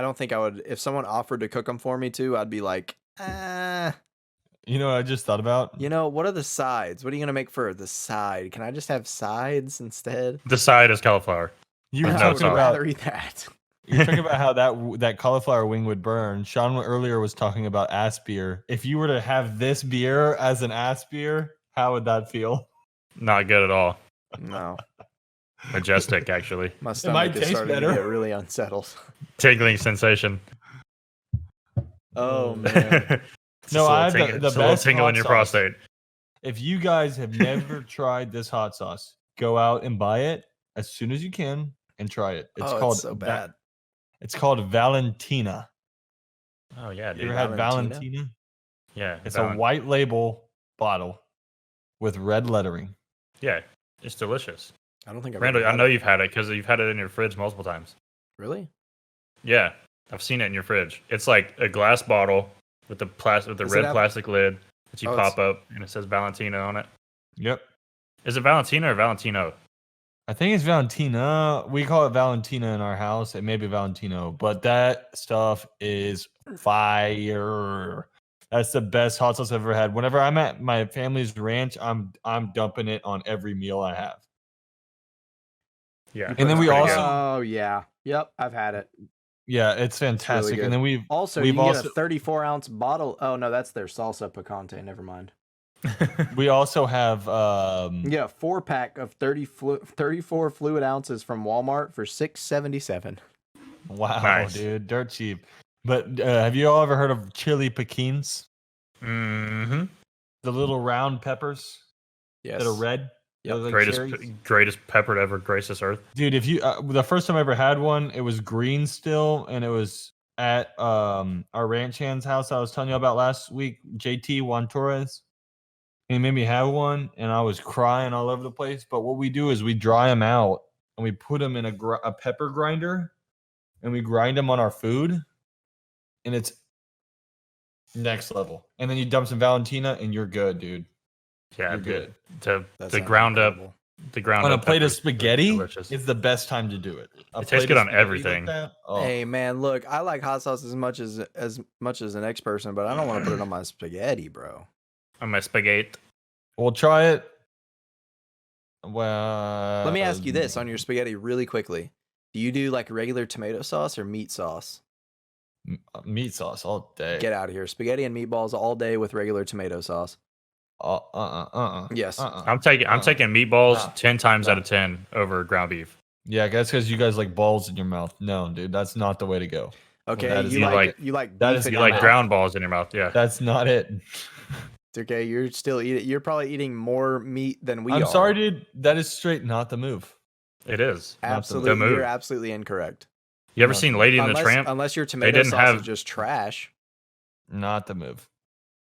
don't think I would. If someone offered to cook them for me too, I'd be like, You know what I just thought about? what are the sides? What are you gonna make for the side? Can I just have sides instead? The side is cauliflower. You were No, talking sorry. I'd about rather eat that. you're talking about how that cauliflower wing would burn. Sean earlier was talking about ass beer. If you were to have this beer as an ass beer, how would that feel? Not good at all. No, Majestic, actually. my might stomach is taste starting better. to get really unsettled. Tingling sensation. Oh man. It's No, just a I little have ting- the it's a little best tingle hot in your sauce. prostate. If you guys have never tried this hot sauce, go out and buy it as soon as you can and try it. It's called so bad. It's called Valentina. Oh yeah, You dude. ever had Valentina? Valentina? Yeah, It's Valen- a white label bottle with red lettering. Yeah, it's delicious. I don't think I've Randall, ever I had know it. you've had it because you've had it in your fridge multiple times. Really? Yeah, I've seen it in your fridge. It's like a glass bottle with the Does it red have- plastic lid that you Oh, pop up, and it says Valentina on it. Yep. Is it Valentina or Valentino? I think it's Valentina. We call it Valentina in our house. It may be Valentino, but that stuff is fire. That's the best hot sauce I've ever had. Whenever I'm at my family's ranch, I'm dumping it on every meal I have. Yeah. And then we pretty also, good. Oh yeah, yep, I've had it. yeah, it's fantastic. good. And then You we've can also get a 34-ounce bottle. Oh no, that's their salsa picante. Never mind. we also have You get a 4-pack of 34 fluid ounces from Walmart for $6.77. wow, Nice. dude, dirt cheap. But have you all ever heard of chili piquins? Mm-hmm. The little round peppers Yes. that are red. Yep. They're like Greatest cherries. greatest pepper to ever grace this earth. Dude, if you the first time I ever had one, it was green still, and it was at our ranch hand's house I was telling you about last week, JT Juan Torres. He made me have one, and I was crying all over the place. But what we do is we dry them out, and we put them in a pepper grinder, and we grind them on our food, and it's next level. And then you dump some Valentina, and you're good, dude. Yeah, You're dude. good. The ground up On a plate of peppers are spaghetti, delicious. it's the best time to do it. A It tastes plate good of on spaghetti everything. that, oh. Hey man, look, I like hot sauce as much as the next person, but I don't want to put it on my spaghetti, bro. On my spaghetti. We'll try it. Well, Let me ask you this on your spaghetti really quickly. Do you do like regular tomato sauce or meat sauce? meat sauce all day. Get out of here. Spaghetti and meatballs all day with regular tomato sauce. Yes. I'm taking meatballs Uh-uh. 10 times No. out of 10 over ground beef. Yeah, that's because you guys like balls in your mouth. No, dude, that's not the way to go. Okay, that is you not- like that beef is in You your like mouth. ground balls in your mouth, yeah. That's not it. It's okay, you're still eating. You're probably eating more meat than we are. I'm sorry, dude. That is straight not the move. It is. Absolutely, The move. you're absolutely incorrect. You ever Not seen the- Lady and the Tramp? Unless your tomato didn't sauce have- is just trash. Not the move.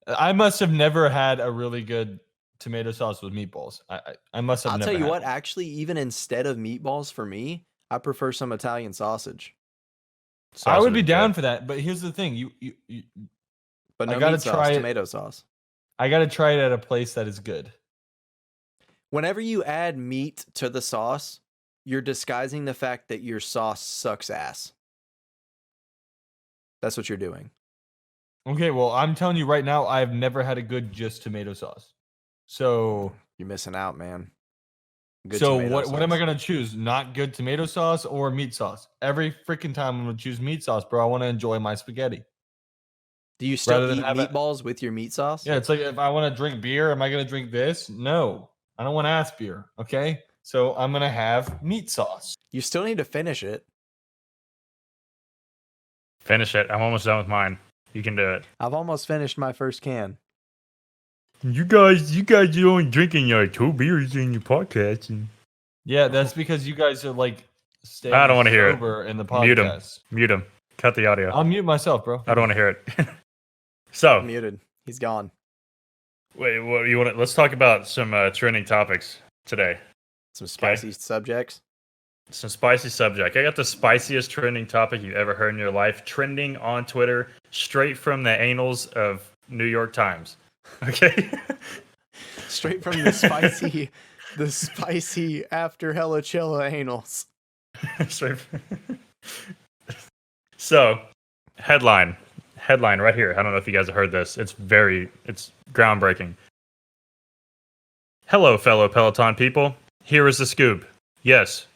I must have never had a really good tomato sauce with meatballs. I must have I'll never tell you had what, it. actually, even instead of meatballs for me, I prefer some Italian sausage. I would be Sausage, down yeah. for that, but here's the thing: you But I no gotta meat sauce, try it. tomato sauce. I got to try it at a place that is good. Whenever you add meat to the sauce, you're disguising the fact that your sauce sucks ass. That's what you're doing. Okay, well, I'm telling you right now, I've never had a good just tomato sauce. So, You're missing out, man. Good so tomato what am I sauce. gonna choose? Not good tomato sauce or meat sauce? Every freaking time I'm gonna choose meat sauce, bro. I want to enjoy my spaghetti. Do you still rather than eat have it- meatballs with your meat sauce? Yeah, it's like if I want to drink beer, am I gonna drink this? No, I don't want ass beer. Okay, so I'm gonna have meat sauce. You still need to finish it. Finish it. I'm almost done with mine. You can do it. I've almost finished my first can. You guys are only drinking your 2 beers in your podcast. And... Yeah, that's because you guys are like staying I don't wanna hear it. sober in the Mute 'em. podcast. Mute him. Cut the audio. I'll mute myself, bro. I don't want to hear it. So, Muted. He's gone. wait, what you want? Let's talk about some trending topics today. Some spicy subjects. Some spicy subject. I got the spiciest trending topic you've ever heard in your life, trending on Twitter, straight from the annals of New York Times. Okay. Straight from the spicy after Hella Chela anals. Straight from- So, headline right here. I don't know if you guys have heard this. It's groundbreaking. Hello, fellow Peloton people. Here is the scoop. Yes,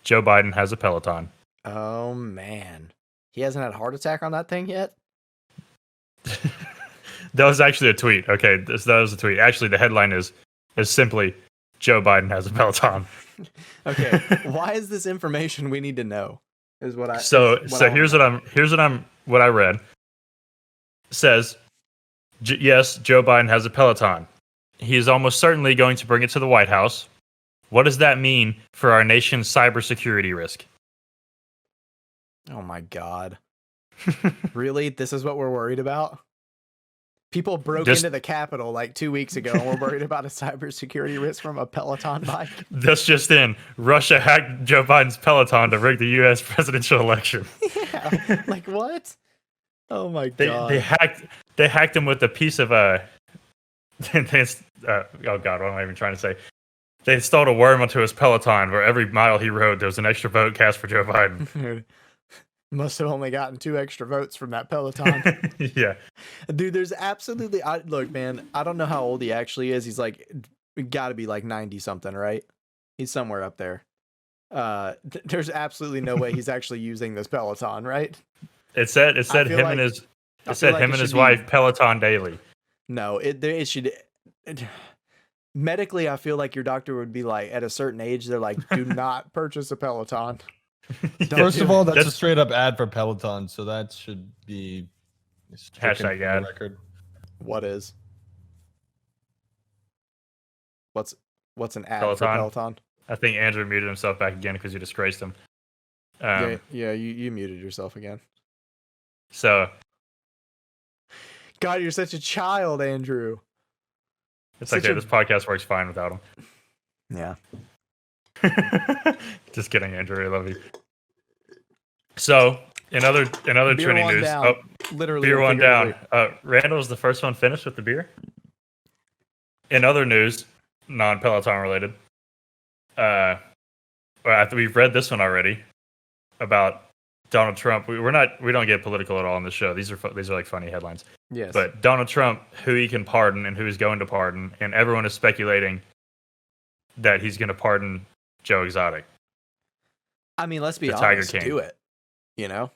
Joe Biden has a Peloton. Oh man. He hasn't had a heart attack on that thing yet? That was actually a tweet. Okay, that was a tweet. Actually, the headline is simply Joe Biden has a Peloton. Okay. Why is this information we need to know? Is what I What I read says yes, Joe Biden has a Peloton. He is almost certainly going to bring it to the White House. What does that mean for our nation's cybersecurity risk? Oh my god. Really? This is what we're worried about? People broke Just- into the Capitol like 2 weeks ago and we're worried about a cybersecurity risk from a Peloton bike. That's just in. Russia hacked Joe Biden's Peloton to rig the U.S. presidential election. Yeah. Like what? Oh my god. They hacked him with a piece of oh god, what am I even trying to say? They installed a worm onto his peloton where every mile he rode, there was an extra vote cast for Joe Biden. Must have only gotten 2 extra votes from that Peloton. Yeah. Dude, there's absolutely... look, man, I don't know how old he actually is. He's like... got to be like 90-something, right? He's somewhere up there. There's absolutely no way he's actually using this Peloton, right? It said him and his wife Peloton daily. No, it should... medically, I feel like your doctor would be like, at a certain age, they're like, do not purchase a Peloton. First of all, that's a straight up ad for Peloton, so that should be hashtag ad. record. What is? What's an ad Peloton? for Peloton? I think Andrew muted himself back again because you disgraced him. Yeah, you muted yourself again. So, God, you're such a child, Andrew. it's okay. This podcast works fine without him. Yeah. Just kidding, Andrew. I love you. So, in other trending news, Literally, beer one down. Randall's the first one finished with the beer. In other news, non-Peloton related, we've read this one already about Donald Trump. We don't get political at all on the show. These are like funny headlines. Yes. But Donald Trump, who he can pardon and who he's going to pardon, and everyone is speculating that he's going to pardon Joe Exotic. I mean, let's be honest. Do it. You know.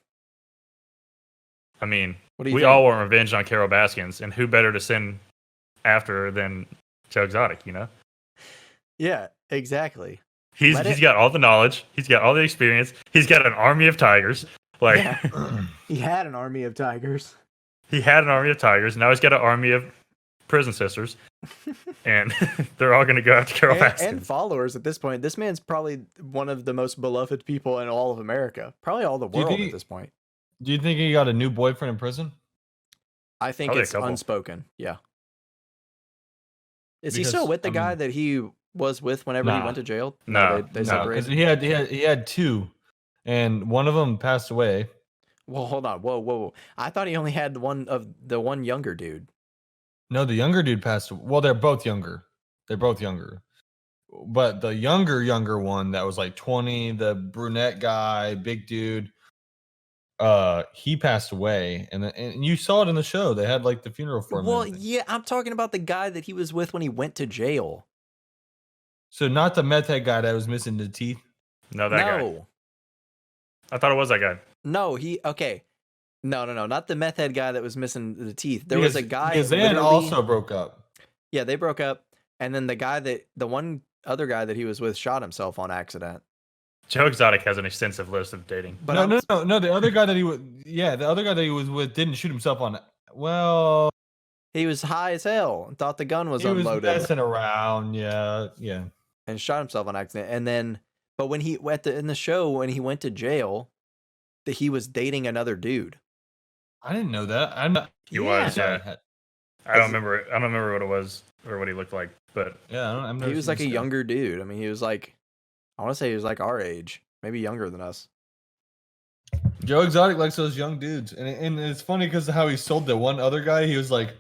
I mean, what do you we think? all want revenge on Carol Baskins, and who better to send after than Joe Exotic? You know. Yeah. Exactly. He's got all the knowledge. He's got all the experience. He's got an army of tigers. Like he had an army of tigers. He had an army of tigers. Now he's got an army of prison sisters, and they're all going to go after Carol Baskins. And followers at this point. This man's probably one of the most beloved people in all of America. Probably all the world at this point. Do you think he got a new boyfriend in prison? I think Probably it's unspoken. Yeah. Is he still with the guy that he was with whenever he went to jail? No, they separated. He had 2, and one of them passed away. Well, hold on. Whoa. I thought he only had one younger dude. No, the younger dude passed away. Well, they're both younger. But the younger one that was like 20, the brunette guy, big dude, he passed away, and you saw it in the show. They had like the funeral for him. Well, yeah, I'm talking about the guy that he was with when he went to jail. So not the meth head guy that was missing the teeth. No, that guy. I thought it was that guy. No, No, not the meth head guy that was missing the teeth. There was a guy. Because they also broke up. Yeah, they broke up, and then the one other guy that he was with shot himself on accident. Joe Exotic has an extensive list of dating. But no. The other guy that he was with didn't shoot himself on. Well, he was high as hell and thought the gun was unloaded. He was messing around, yeah, and shot himself on accident. And then, but when he in the show when he went to jail, that he was dating another dude. I didn't know that. He was. Yeah. I don't remember. I don't remember what it was or what he looked like. But yeah, he was like a younger dude. I mean, he was like, I want to say he was like our age, maybe younger than us. Joe Exotic likes those young dudes, and it's funny because of how he sold the one other guy. He was like,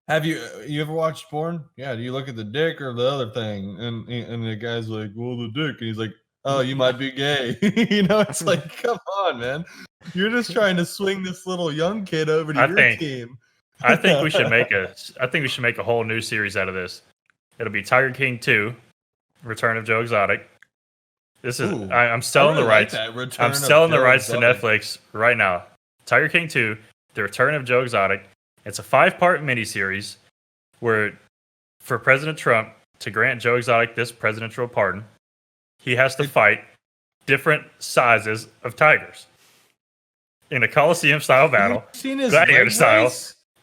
"Have you ever watched porn? Yeah. Do you look at the dick or the other thing?" And the guy's like, "Well, the dick." And he's like, "Oh, you might be gay." It's like, come on, man. You're just trying to swing this little young kid over to your team. I think we should make a whole new series out of this. It'll be Tiger King 2, Return of Joe Exotic. This is I'm selling the rights. I'm selling the rights to Netflix right now. Tiger King 2, The Return of Joe Exotic. It's a 5-part miniseries where for President Trump to grant Joe Exotic this presidential pardon, he has to fight different sizes of tigers in a Coliseum-style battle, gladiator style,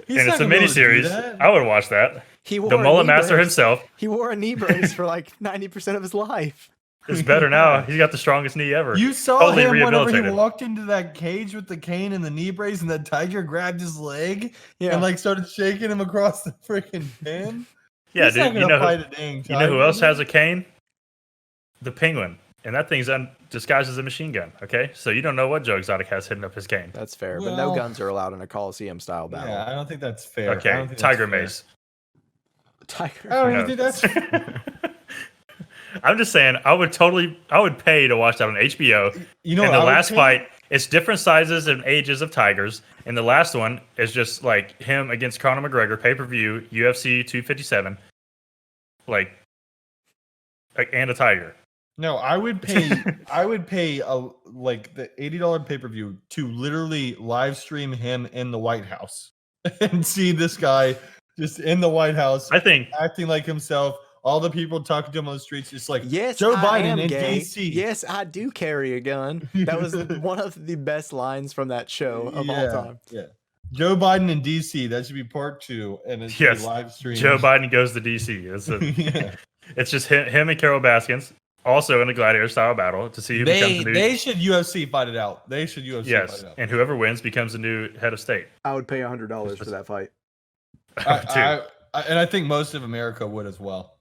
and it's a miniseries. I would watch that. The Mullet Master himself. He wore a knee brace for like 90% of his life. It's better now. He's got the strongest knee ever. You saw him whenever he walked into that cage with the cane and the knee brace, and the tiger grabbed his leg and like started shaking him across the freaking pen. Yeah, dude. You know who else has a cane? The Penguin. And that thing's disguised as a machine gun, okay? So you don't know what Joe Exotic has hidden up his cane. That's fair, but no guns are allowed in a Coliseum-style battle. Yeah, I don't think that's fair. Okay, Tiger Mace. Tiger I don't even think that's I'm just saying, I would pay to watch that on HBO. You know, and what the I would last pay? fight, it's different sizes and ages of tigers. And the last one is just like him against Conor McGregor, pay-per-view, UFC 257. Like and a tiger. No, I would pay. I would pay like the $80 pay-per-view to literally live stream him in the White House and see this guy just in the White House I think acting like himself. All the people talking to him on the streets, just like Yes, Joe I Biden am in gay. DC. Yes, I do carry a gun. That was one of the best lines from that show of all time. Yeah, Joe Biden in DC. That should be part 2, and it's Yes, live stream. Joe Biden goes to DC. Yeah. It's just him and Carol Baskins, also in a gladiator style battle to see who becomes the new. They should UFC fight it out. They should UFC Yes, fight it out. and whoever wins becomes the new head of state. I would pay $100 for that fight. And I think most of America would as well.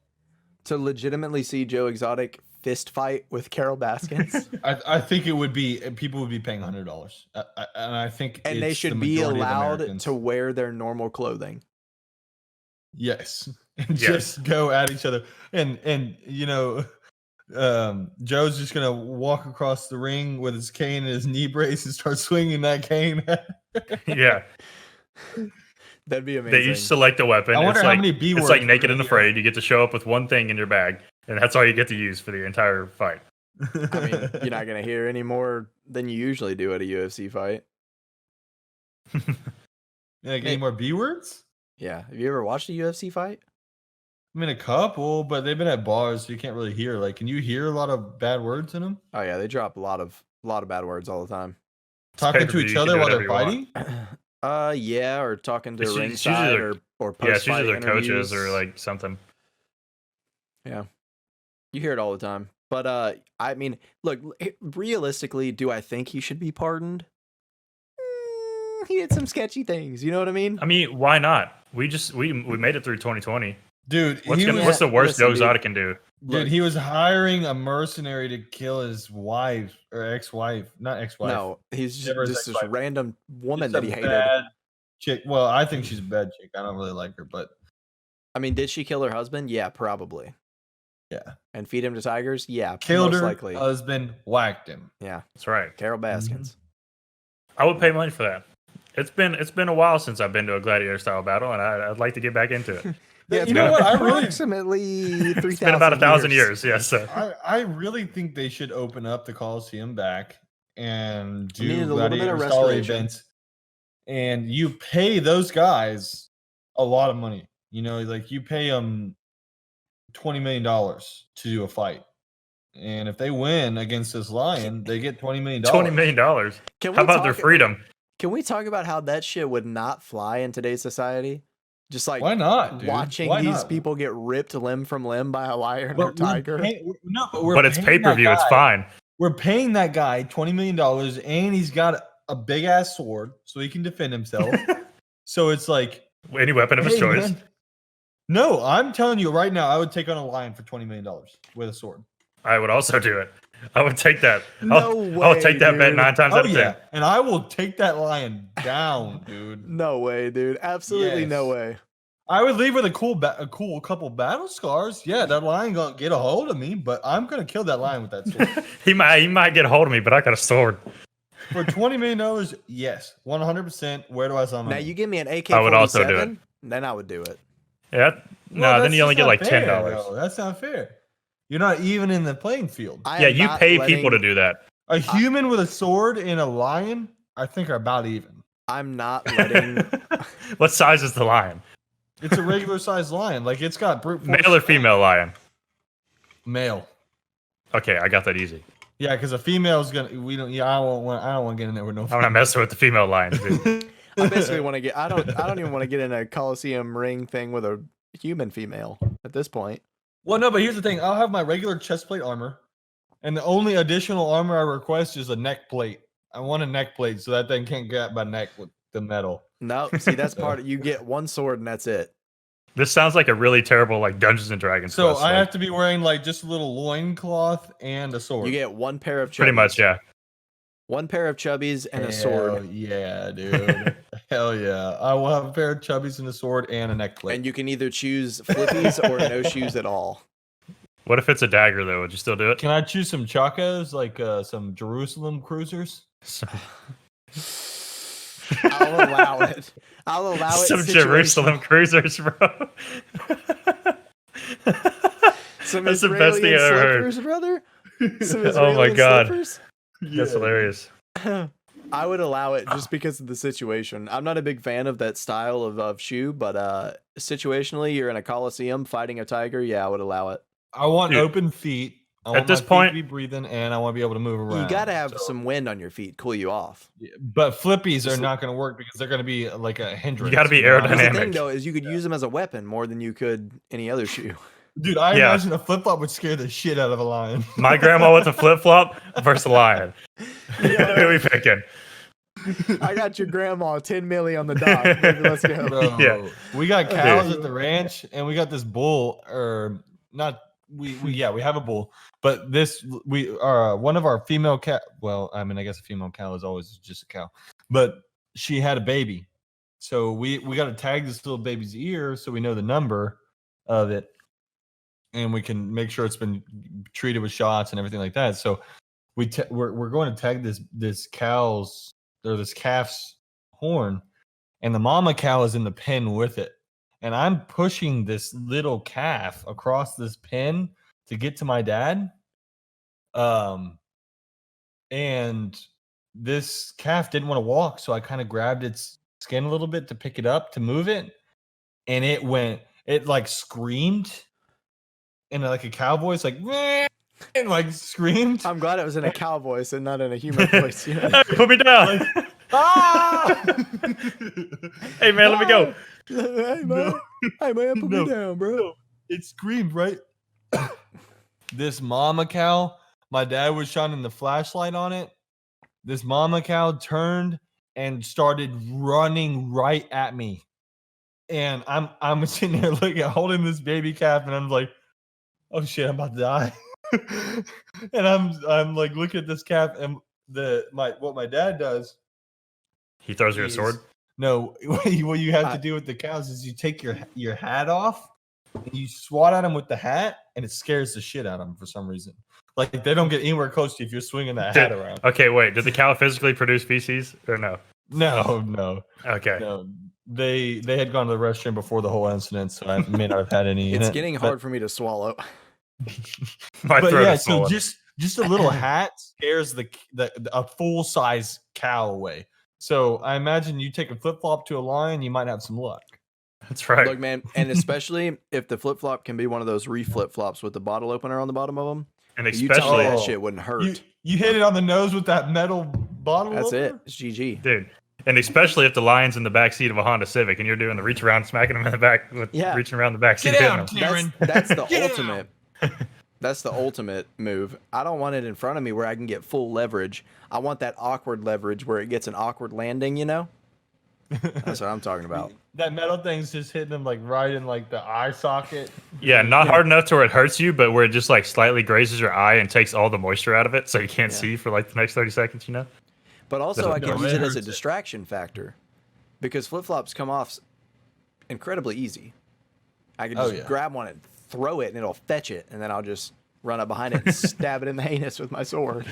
To legitimately see Joe Exotic fist fight with Carol Baskins. I think it would be people would be paying $100, and I think And they it's should the be majority of allowed Americans. to wear their normal clothing. Yes, and Yes. just go at each other, and you know, Joe's just gonna walk across the ring with his cane and his knee brace and start swinging that cane. Yeah, That'd be amazing. they each select a weapon. I wonder it's how like, many B It's words like we're Naked gonna and hear. Afraid. You get to show up with one thing in your bag, and that's all you get to use for the entire fight. I mean, you're not going to hear any more than you usually do at a UFC fight. Like any more B words? Yeah. Have you ever watched a UFC fight? I mean, a couple, but they've been at bars, so you can't really hear. Like, can you hear a lot of bad words in them? Oh yeah, they drop a lot of bad words all the time. Talking to pay-per-view, each you can other do while whatever they're you want. fighting? Yeah, or talking to It's usually ringside their- or Yeah, post it's usually their interviews. coaches or like something. You hear it all the time. But I mean, look, realistically, do I think he should be pardoned? He did some sketchy things. You know what I mean? I mean, why not? We made it through 2020. Dude, What's the worst listen, Joe dude. Exotic can do? Dude, he was hiring a mercenary to kill his wife or ex-wife, not ex-wife. No, he's Never his just this ex-wife. random woman Just that a he hated. bad chick. Well, I think she's a bad chick. I don't really like her, but I mean, did she kill her husband? Yeah, probably. yeah, And feed him to tigers? Yeah, killed most her likely. husband, whacked him. Yeah, That's right. Carol Baskins. I would pay money for that. It's been a while since I've been to a gladiator style battle, and I'd like to get back into it. Yeah, You know what? I really, approximately 3,000 It's been about 1,000 years. Yes. So. I really think they should open up the Coliseum back and do Needed a little bit of gladiator style restoration. events, and you pay those guys a lot of money. You know, like you pay them $20 million to do a fight, and if they win against this lion, they get $20 million. $20 million. Can we How about their talk- freedom? Can we talk about how that shit would not fly in today's society? Just like Why not, dude? watching Why these not? people get ripped limb from limb by a lion or But we're tiger. But it's pay per view. It's fine. We're paying that guy $20 million, and he's got a big ass sword, so he can defend himself. So it's like Any weapon of his hey, choice. man. No, I'm telling you right now, I would take on a lion for $20 million with a sword. I would also do it. I would take that. No I'll way, take that bet dude. 9 times Oh out of 10. yeah, and I will take that lion down, dude. No way, dude. Absolutely no Yes. way. I would leave with a cool couple battle scars. Yeah, that lion gonna get a hold of me, but I'm gonna kill that lion with that sword. He might get a hold of me, but I got a sword. For $20 million, yes, 100%. Where do I sign my Now name? you give me an AK-47, I would also do it. then I would do it. Yeah. Well, No, then you only that's get like not fair, $10. though. That's not fair. You're not even in the playing field. I Yeah, am you not pay letting- people to do that. A human with a sword and a lion, I think, are about even. I'm not letting. What size is the lion? It's a regular sized lion. Like it's got brute force. Male or female lion? Male. Okay, I got that easy. Yeah, because a female is gonna. We don't. Yeah, I don't want to get in there with no. I'm not messing with the female lions, dude. I basically want to get. I don't even want to get in a Coliseum ring thing with a human female at this point. Well, no, but here's the thing. I'll have my regular chest plate armor, and the only additional armor I request is a neck plate. I want a neck plate so that thing can't get my neck with the metal. No, see that's part. You get one sword and that's it. This sounds like a really terrible like Dungeons and Dragons. So quest, I like, have to be wearing like just a little loincloth and a sword. You get one pair of chubbies, pretty much, yeah. one pair of chubbies and a Hell sword, yeah, dude. Hell yeah. I will have a pair of chubbies and a sword and a neck plate. and you can either choose flippies or no shoes at all. What if it's a dagger though? Would you still do it? Can I choose some chacos, like some Jerusalem cruisers? I'll allow it. I'll allow it. Some Jerusalem cruisers, bro. Some That's the best thing I've ever heard. slippers, brother. Some Oh my God. slippers? That's hilarious. I would allow it just because of the situation. I'm not a big fan of that style of shoe, but situationally, you're in a coliseum fighting a tiger. Yeah, I would allow it. I want Dude, open feet. I want at this my feet point- to be breathing, and I want to be able to move around. You got to have So- some wind on your feet, cool you off. But flippies are not going to work because they're going to be like a hindrance. gotta be know? The aerodynamic. thing though is you could use them as a weapon more than you could any other shoe. Dude, I Yeah. imagine a flip flop would scare the shit out of a lion. My grandma with a flip flop versus a lion. Who we picking? I got your grandma 10 milli on the dot. Baby, let's go. Bro, Yeah. we got cows Dude. at the ranch, and we got this bull, or not. We have a bull, but one of our female cat. Well, I mean, I guess a female cow is always just a cow, but she had a baby, so we got to tag this little baby's ear so we know the number of it, and we can make sure it's been treated with shots and everything like that. So we're going to tag this calf's horn, and the mama cow is in the pen with it. And I'm pushing this little calf across this pen to get to my dad. And this calf didn't want to walk, so I kind of grabbed its skin a little bit to pick it up, to move it. And it like screamed in like a cow voice, like, "Meh," and like screamed. I'm glad it was in a cow voice and not in a human voice. You know? Hey, put me down. Ah! Hey man, let me go. Hey man, No. hey man, put No. me down, bro. It screamed, right? This mama cow, my dad was shining the flashlight on it. This mama cow turned and started running right at me. And I'm sitting there looking, holding this baby calf, and I'm like, oh shit, I'm about to die. And I'm like looking at this calf, and what my dad does. He throws you a is- sword. No, what you have to do with the cows is you take your hat off and you swat at them with the hat, and it scares the shit out of them for some reason. Like they don't get anywhere close to you if you're swinging that hat around. Okay, wait. Did the cow physically produce feces or no? No. Okay. No. They had gone to the restroom before the whole incident, so I may not have had any. in It's it, getting but- hard for me to swallow. My But throat yeah, is so swollen. just a little hat scares a full size cow away. So I imagine you take a flip flop to a lion, you might have some luck. That's right. Look, man, and especially if the flip flop can be one of those flip flops with the bottle opener on the bottom of them. And You tell me especially, that Oh. shit wouldn't hurt. You hit it on the nose with that metal bottle. That's it. opener? It's GG. dude, and especially if the lion's in the back seat of a Honda Civic and you're doing the reach around, smacking him in the back, with Yeah. reaching around the back seat, Get hitting out, him. Karen. That's the Get ultimate. That's the ultimate move. I don't want it in front of me where I can get full leverage. I want that awkward leverage where it gets an awkward landing, you know? That's what I'm talking about. That metal thing's just hitting him like right in like the eye socket. Yeah, not hard enough to where it hurts you, but where it just like slightly grazes your eye and takes all the moisture out of it, so you can't Yeah. see for like the next 30 seconds. You know? But also, I can No, use it it as a hurts it. distraction factor because flip flops come off incredibly easy. I can Oh, just yeah. grab one and throw it, and it'll fetch it, and then I'll just run up behind it and stab it in the anus with my sword.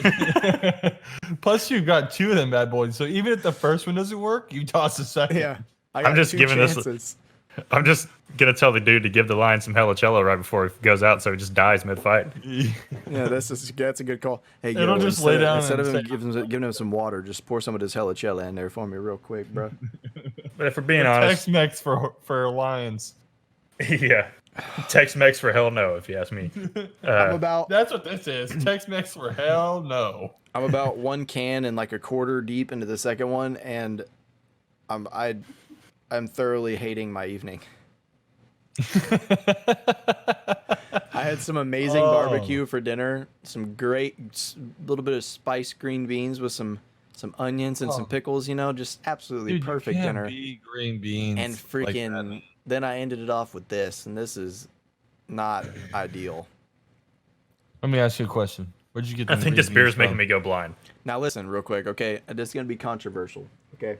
Plus, you've got two of them bad boys. So even if the first one doesn't work, you toss the second. Yeah, I I'm just two giving this- chances. I'm just gonna tell the dude to give the lion some Hella Chela right before he goes out, so he just dies mid-fight. Yeah, that's a good call. Hey, It'll yo, just lay down instead of and him giving him some water, just pour some of this Hella Chela in there for me real quick, bro. But if we're being honest, Tex-Mex for lions. yeah, Tex-Mex for hell no, if you ask me. I'm about That's what this is. Tex-Mex for hell no. I'm about one can and like a quarter deep into the second one, and I'm thoroughly hating my evening. I had some amazing barbecue for dinner, some great little bit of spiced green beans with some onions and some pickles, you know, just absolutely Dude, perfect you can't dinner. Be green beans And like freaking that. then I ended it off with this, and this is not ideal. Let me ask you a question. Where'd you get? I them think green this beer beans is making from? me go blind. Now listen real quick, okay? This is gonna be controversial. Okay.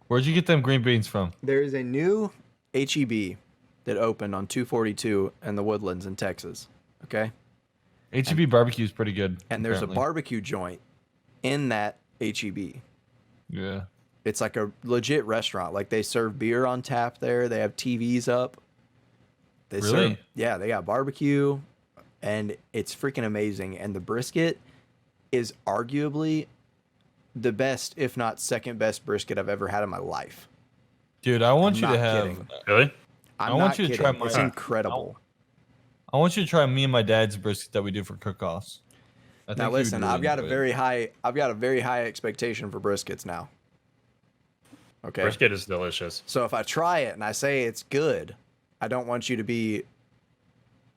Where'd you get them green beans from? There is a new HEB that opened on 242 in the Woodlands in Texas. Okay. HEB barbecue is pretty good. And there's apparently. a barbecue joint in that HEB. Yeah. It's like a legit restaurant. Like they serve beer on tap there. They have TVs up. They Really? yeah, they got barbecue, and it's freaking amazing. And the brisket is arguably the best, if not second best brisket I've ever had in my life. Dude, I want I'm you to not have. kidding. Really? I'm I want not you to kidding. try It's mine. incredible. I want you to try me and my dad's brisket that we do for cook-offs. I Now think you'd listen, really I've got a enjoy it. very high expectation for briskets now. Okay. Brisket is delicious. So if I try it and I say it's good, I don't want you to be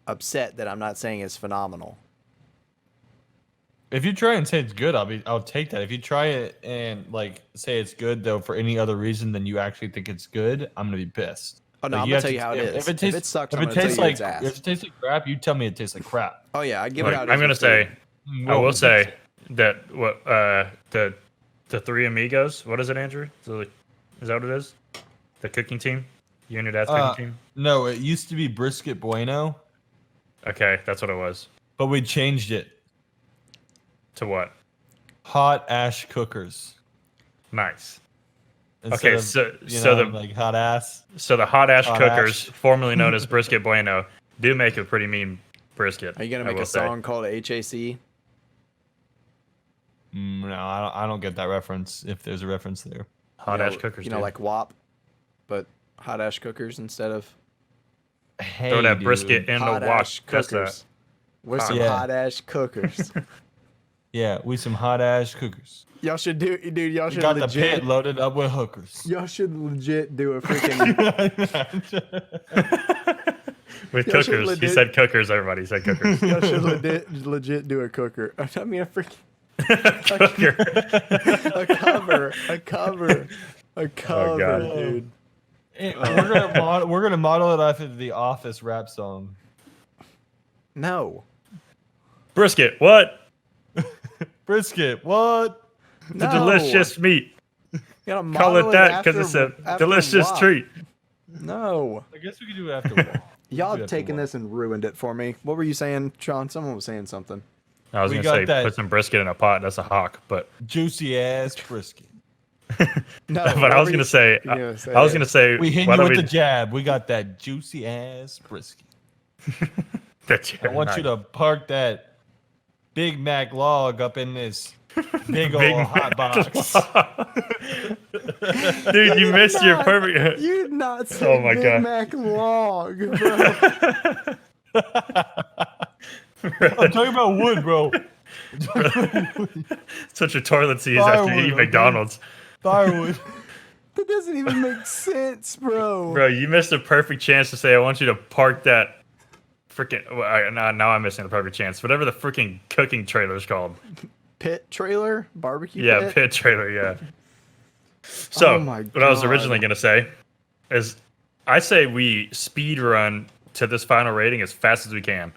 upset that I'm not saying it's phenomenal. If you try and say it's good, I'll take that. If you try it and like say it's good though for any other reason than you actually think it's good, I'm gonna be pissed. Oh no, Like, I'm you gonna have tell to- you how it is. If it sucks, I'm if gonna it tell tastes you like it's ass. if it tastes like crap, you tell me it tastes like crap. Oh yeah, I give Like, it out. I'm gonna say, I Well, will say that the Three Amigos. What is it, Andrew? Is that what it is? The cooking team. You and your dad's cooking team. No, it used to be brisket bueno, Okay, that's what it was. but we changed it. To what? Hot ash cookers. Nice. Instead Okay, of, so the like hot ass. So the hot ash Hot cookers, ash. formerly known as brisket bueno, do make a pretty mean brisket. Are you gonna I make will a say. song called HAC? No, I don't get that reference. If there's a reference there. Hot You know, ash cookers. You know, dude. like WAP, but hot ash cookers instead of Hey, throw that dude. brisket in the hot wok. ash That's that. cookers. We're some Yeah. hot ash cookers. Yeah, we some hot ash cookers. Y'all should do, dude. Y'all We should got the legit. pit loaded up with hookers. Y'all should legit do a freaking. With Y'all should cookers. He legit- said cookers, everybody said cookers. Y'all should legit do a cooker. I mean, a freaking Cooker. a cover, Oh, God. dude. We're gonna model it off of the Office rap song. No, Brisket, what? Brisket, what? The no. delicious meat. You gotta Call model it that because after- it's a after delicious WAP. treat. No, I guess we could do it after one. y'all do have that taken for this and ruined it for me. What were you saying, Sean? Someone was saying something. I was We going got to say that- put some brisket in a pot. That's a hawk. But Juicy ass brisket. No, but I was going to say, you gonna say? I was going to say, We hit why you don't with we- the jab. We got that juicy ass brisket. I want you to park that Big Mac log up in this big old Big hot Mac box. Dude, you missed your not- perfect. You did not say Oh my Big God. Mac log, bro. I'm talking about wood, bro. Such a toilet seat after you Firewood, eat okay? McDonald's. Firewood. That doesn't even make sense, bro. Bro, you missed a perfect chance to say, I want you to park that freaking. Now I'm missing a perfect chance. Whatever the freaking cooking trailer is called. Pit trailer, barbecue. Yeah, pit trailer, yeah. So, Oh my what I was God. originally going to say is I say we speed run to this final rating as fast as we can.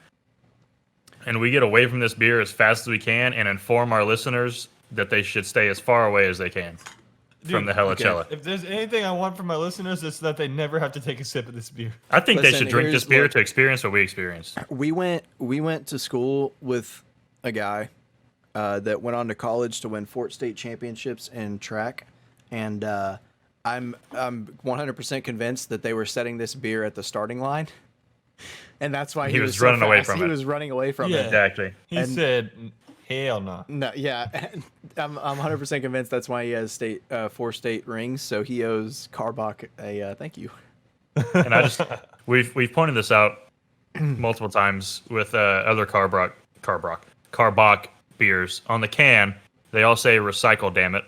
And we get away from this beer as fast as we can and inform our listeners that they should stay as far away as they can from the Hella Chela. If there's anything I want from my listeners, it's that they never have to take a sip of this beer. I think they Listen, should drink this here's beer what- to experience what we experienced. We went to school with a guy that went on to college to win Fort State championships in track, and I'm 100% convinced that they were setting this beer at the starting line, and that's why He he was so running away fast. from He it. was running away from Yeah. it. Exactly. He And- said, "Hell no." No, yeah, I'm 100% convinced that's why he has 4 state rings. So he owes Karbach a thank you. And I just we've pointed this out multiple times with other Karbach beers. On the can, they all say recycle, damn it.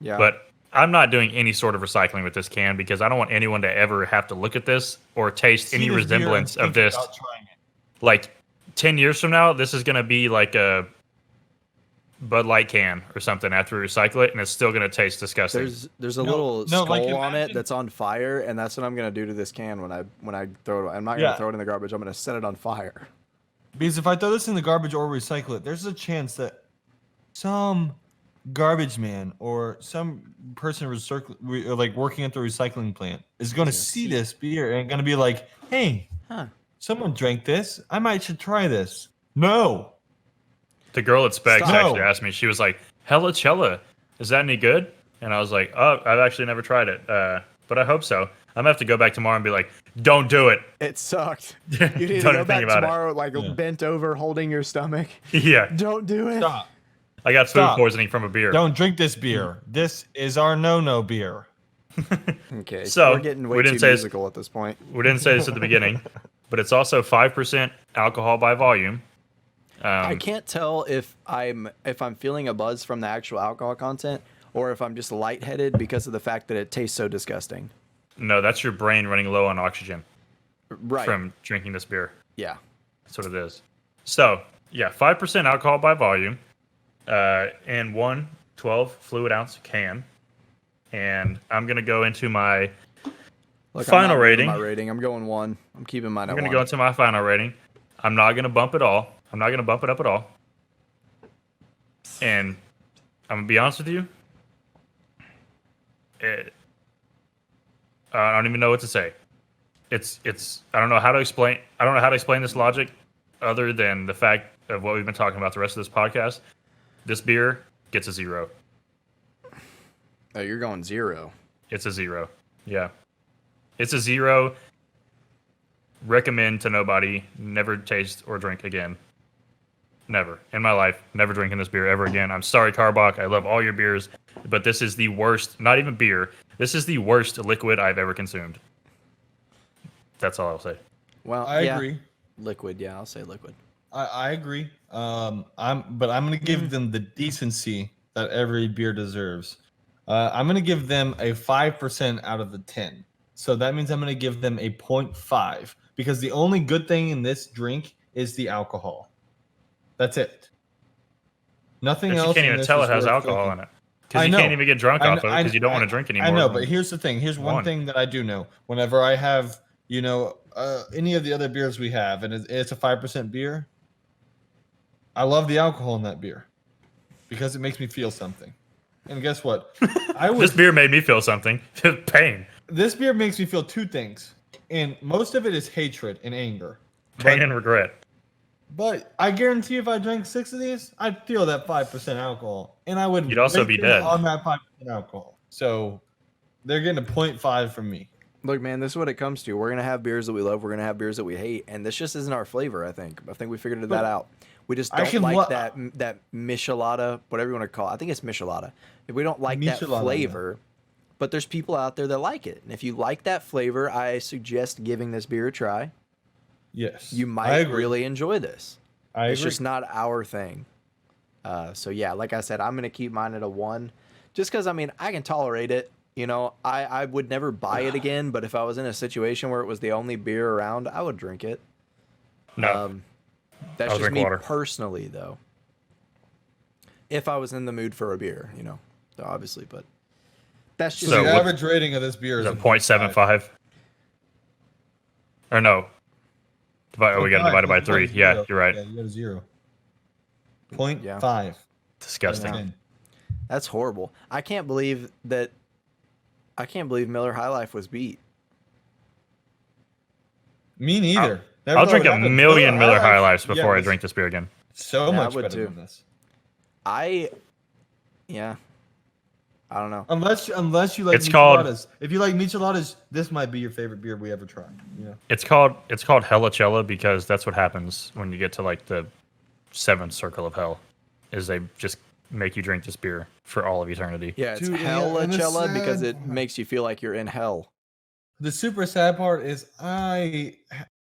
Yeah, But I'm not doing any sort of recycling with this can because I don't want anyone to ever have to look at this or taste See any this beer and resemblance of think this. about trying it. Like 10 years from now, this is going to be like a Bud Light can or something after we recycle it, and it's still going to taste disgusting. there's a No, little no, like, skull on it imagine- that's on fire, and that's what I'm gonna do to this can when I throw it. I'm not gonna Yeah. throw it in the garbage. I'm gonna set it on fire. Because if I throw this in the garbage or recycle it, there's a chance that some garbage man or some person like working at the recycling plant is going to see this beer and going to be like, "Hey, Huh? someone drank this. I might should try this." No. The girl at Specs Stop. actually asked me. She was like, "Hella Chela, is that any good?" And I was like, "Oh, I've actually never tried it, but I hope so. I'm gonna have to go back tomorrow and be like, don't do it. It sucked. Don't You need to even go think back about tomorrow, like Yeah. bent over, holding your stomach. it." Yeah, Don't do it. Stop. I got food Stop. poisoning from a beer. Don't drink this beer. This is our no beer. Okay, So, we're getting way we too didn't say it's- musical at this point. We didn't say this at the beginning, but it's also 5% alcohol by volume. I can't tell if I'm feeling a buzz from the actual alcohol content or if I'm just lightheaded because of the fact that it tastes so disgusting. No, that's your brain running low on oxygen Right. from drinking this beer. Yeah. That's what it is. So, yeah, 5% alcohol by volume in one 12 fluid ounce can. And I'm going to go into my Look, final I'm not moving rating. My rating. I'm going 1. I'm keeping mine I'm at going 1. to go into my final rating. I'm not going to bump it all. I'm not going to bump it up at all. And I'm going to be honest with you. I don't even know what to say. It's I don't know how to explain this logic other than the fact of what we've been talking about the rest of this podcast. This beer gets a 0. Oh, you're going 0. It's a 0. Yeah. It's a 0. Recommend to nobody. Never taste or drink again. Never. In my life, never drinking this beer ever again. I'm sorry, Karbach. I love all your beers, but this is the worst, not even beer. This is the worst liquid I've ever consumed. That's all I'll say. Well, I yeah. agree. Liquid, yeah, I'll say liquid. I agree. I'm gonna give them the decency that every beer deserves. I'm gonna give them a 5% out of the 10. So that means I'm gonna give them a 0.5 because the only good thing in this drink is the alcohol. That's it. Nothing But you else. can't in even this tell is it has worth alcohol drinking. in it. Because you can't even get drunk off of it because you don't want to drink anymore. I know, but here's the thing. Here's one thing that I do know. Whenever I have, any of the other beers we have, and it's a 5% beer, I love the alcohol in that beer because it makes me feel something. And guess what? This beer made me feel something. Pain. This beer makes me feel two things, and most of it is hatred and anger. Pain and regret. But I guarantee if I drank 6 of these, I'd feel that 5% alcohol, and I would. You'd also rate be them dead. on that 5% alcohol. So they're getting a 0.5 from me. Look, man, this is what it comes to. We're going to have beers that we love. We're going to have beers that we hate. And this just isn't our flavor, I think. I think we figured that out. We just don't like that michelada, whatever you want to call it. I think it's michelada. We don't like that flavor. But there's people out there that like it. And if you like that flavor, I suggest giving this beer a try. Yes. You might really enjoy this. It's just not our thing. So, yeah, like I said, I'm going to keep mine at a 1. Just because, I mean, I can tolerate it. I would never buy it again, but if I was in a situation where it was the only beer around, I would drink it. No. That's just me personally, though. If I was in the mood for a beer, obviously, but that's just so the average rating of this beer is a 0.75. Or no. We got divided by 3. Yeah, you're right. Yeah, you got a 0. 0.5. Disgusting. That's horrible. I can't believe Miller High Life was beat. Me neither. I'll drink a million Miller High Lifes before I drink this beer again. So much better than this. I don't know. Unless you like it's called, micheladas. If you like micheladas, this might be your favorite beer we ever tried. Yeah. It's called Hella Chela because that's what happens when you get to like the 7th circle of hell. Is they just make you drink this beer for all of eternity. Yeah, it's Hella Chela because it makes you feel like you're in hell. The super sad part is I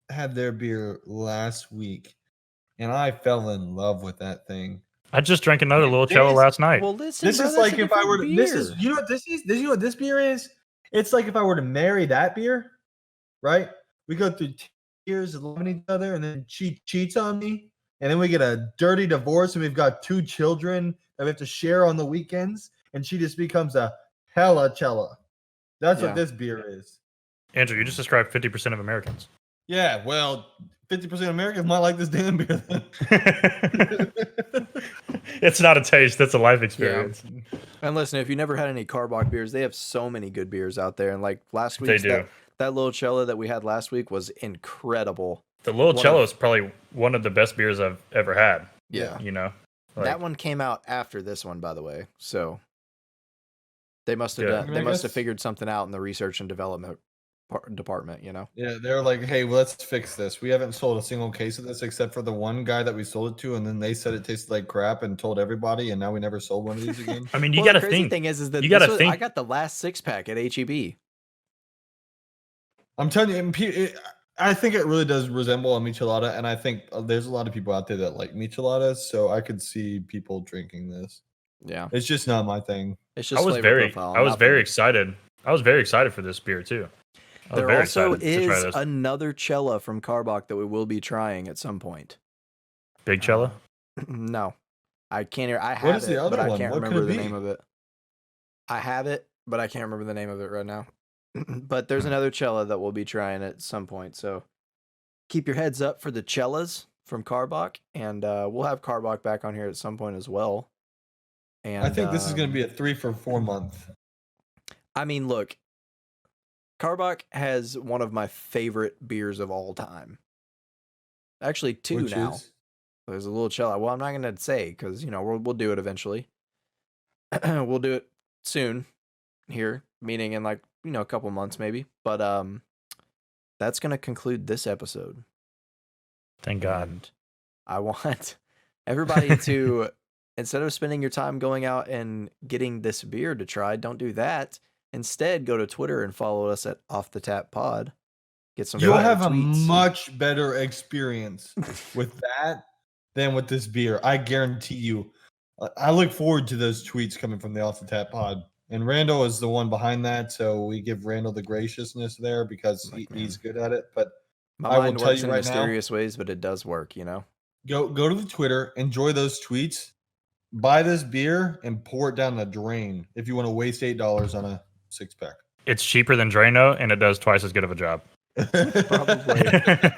had their beer last week, and I fell in love with that thing. I just drank another little Chela last night. Well, listen, This is like if I were to. This is you know what this is. You know what this beer is? It's like if I were to marry that beer, right? We go through years of loving each other, and then she cheats on me, and then we get a dirty divorce, and we've got 2 children that we have to share on the weekends, and she just becomes a Hella Chela. That's what this beer is. Andrew, you just described 50% of Americans. Yeah, well, 50% of Americans might like this damn beer then. It's not a taste, that's a life experience. Yeah. And listen, if you never had any Karbach beers, they have so many good beers out there. And like last week, that little Chela that we had last week was incredible. The Little One Cello of- is probably one of the best beers I've ever had. Yeah. You know, That one came out after this one, by the way. So they must have Good. done, I mean, they I must have guess- figured something out in the research and development department, you know. Yeah, they're like, hey, well, let's fix this. We haven't sold a single case of this except for the one guy that we sold it to, and then they said it tasted like crap and told everybody, and now we never sold one of these again. I mean, you Well, got the to crazy think. thing is that you gotta I think- got the last 6-pack at HEB. I'm telling you, I think it really does resemble a michelada, and I think there's a lot of people out there that like micheladas, so I could see people drinking this. Yeah, It's just not my thing. it's I just was flavor very, profile. I was not for very me. excited. I was very excited for this beer too. I was There very also excited to try is this. another Chela from Karbach that we will be trying at some point. Big Chela. No, I can't hear. I have What is the it, other but I one? can't What could remember it the be? name of it. I have it, but I can't remember the name of it right now. But there's another Chela that we'll be trying at some point. So keep your heads up for the Chelas from Karbach, and we'll have Karbach back on here at some point as well. And I think this is going to be a 3 for 4 month. I mean, look, Karbach has one of my favorite beers of all time. Actually, two Which now. is- There's a little Chela. Well, I'm not gonna say because we'll do it eventually. We'll do it soon here, meaning in like a couple months maybe. But that's gonna conclude this episode. Thank God. And I want everybody to, instead of spending your time going out and getting this beer to try, don't do that. Instead, go to Twitter and follow us at Off the Tap Pod. Get some You'll fire have tweets. a much better experience with that than with this beer. I guarantee you. I look forward to those tweets coming from the Off the Tap Pod. And Randall is the one behind that, so we give Randall the graciousness there because he's good at it. But My I will mind tell works you in right now- mysterious ways, but it does work, go to the Twitter, enjoy those tweets, buy this beer, and pour it down the drain if you want to waste $8 on a 6-pack. It's cheaper than Drano, and it does twice as good of a job. Probably.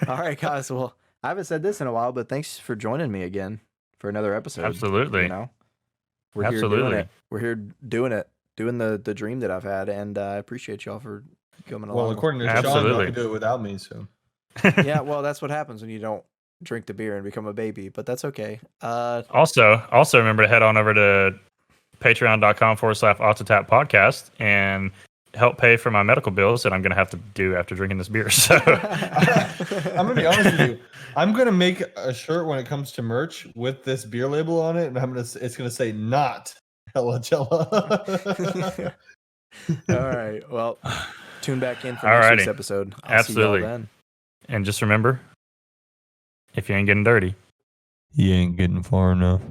All right, guys. Well, I haven't said this in a while, but thanks for joining me again for another episode. Absolutely. We're Absolutely. here doing it. We're here doing it, doing the dream that I've had, and I appreciate y'all for coming along. Well, according to Sean, Absolutely. you can do it without me. So Yeah, well, that's what happens when you don't drink the beer and become a baby, but that's okay. Also remember to head on over to patreon.com/Off-the-Tap podcast and help pay for my medical bills that I'm going to have to do after drinking this beer. So I'm gonna be honest with you. I'm gonna make a shirt when it comes to merch with this beer label on it, and it's gonna say "Not Hella Chela." All right. Well, tune back in for next Alrighty. week's episode. I'll Absolutely. See y'all then. and just remember, if you ain't getting dirty, You ain't getting far enough.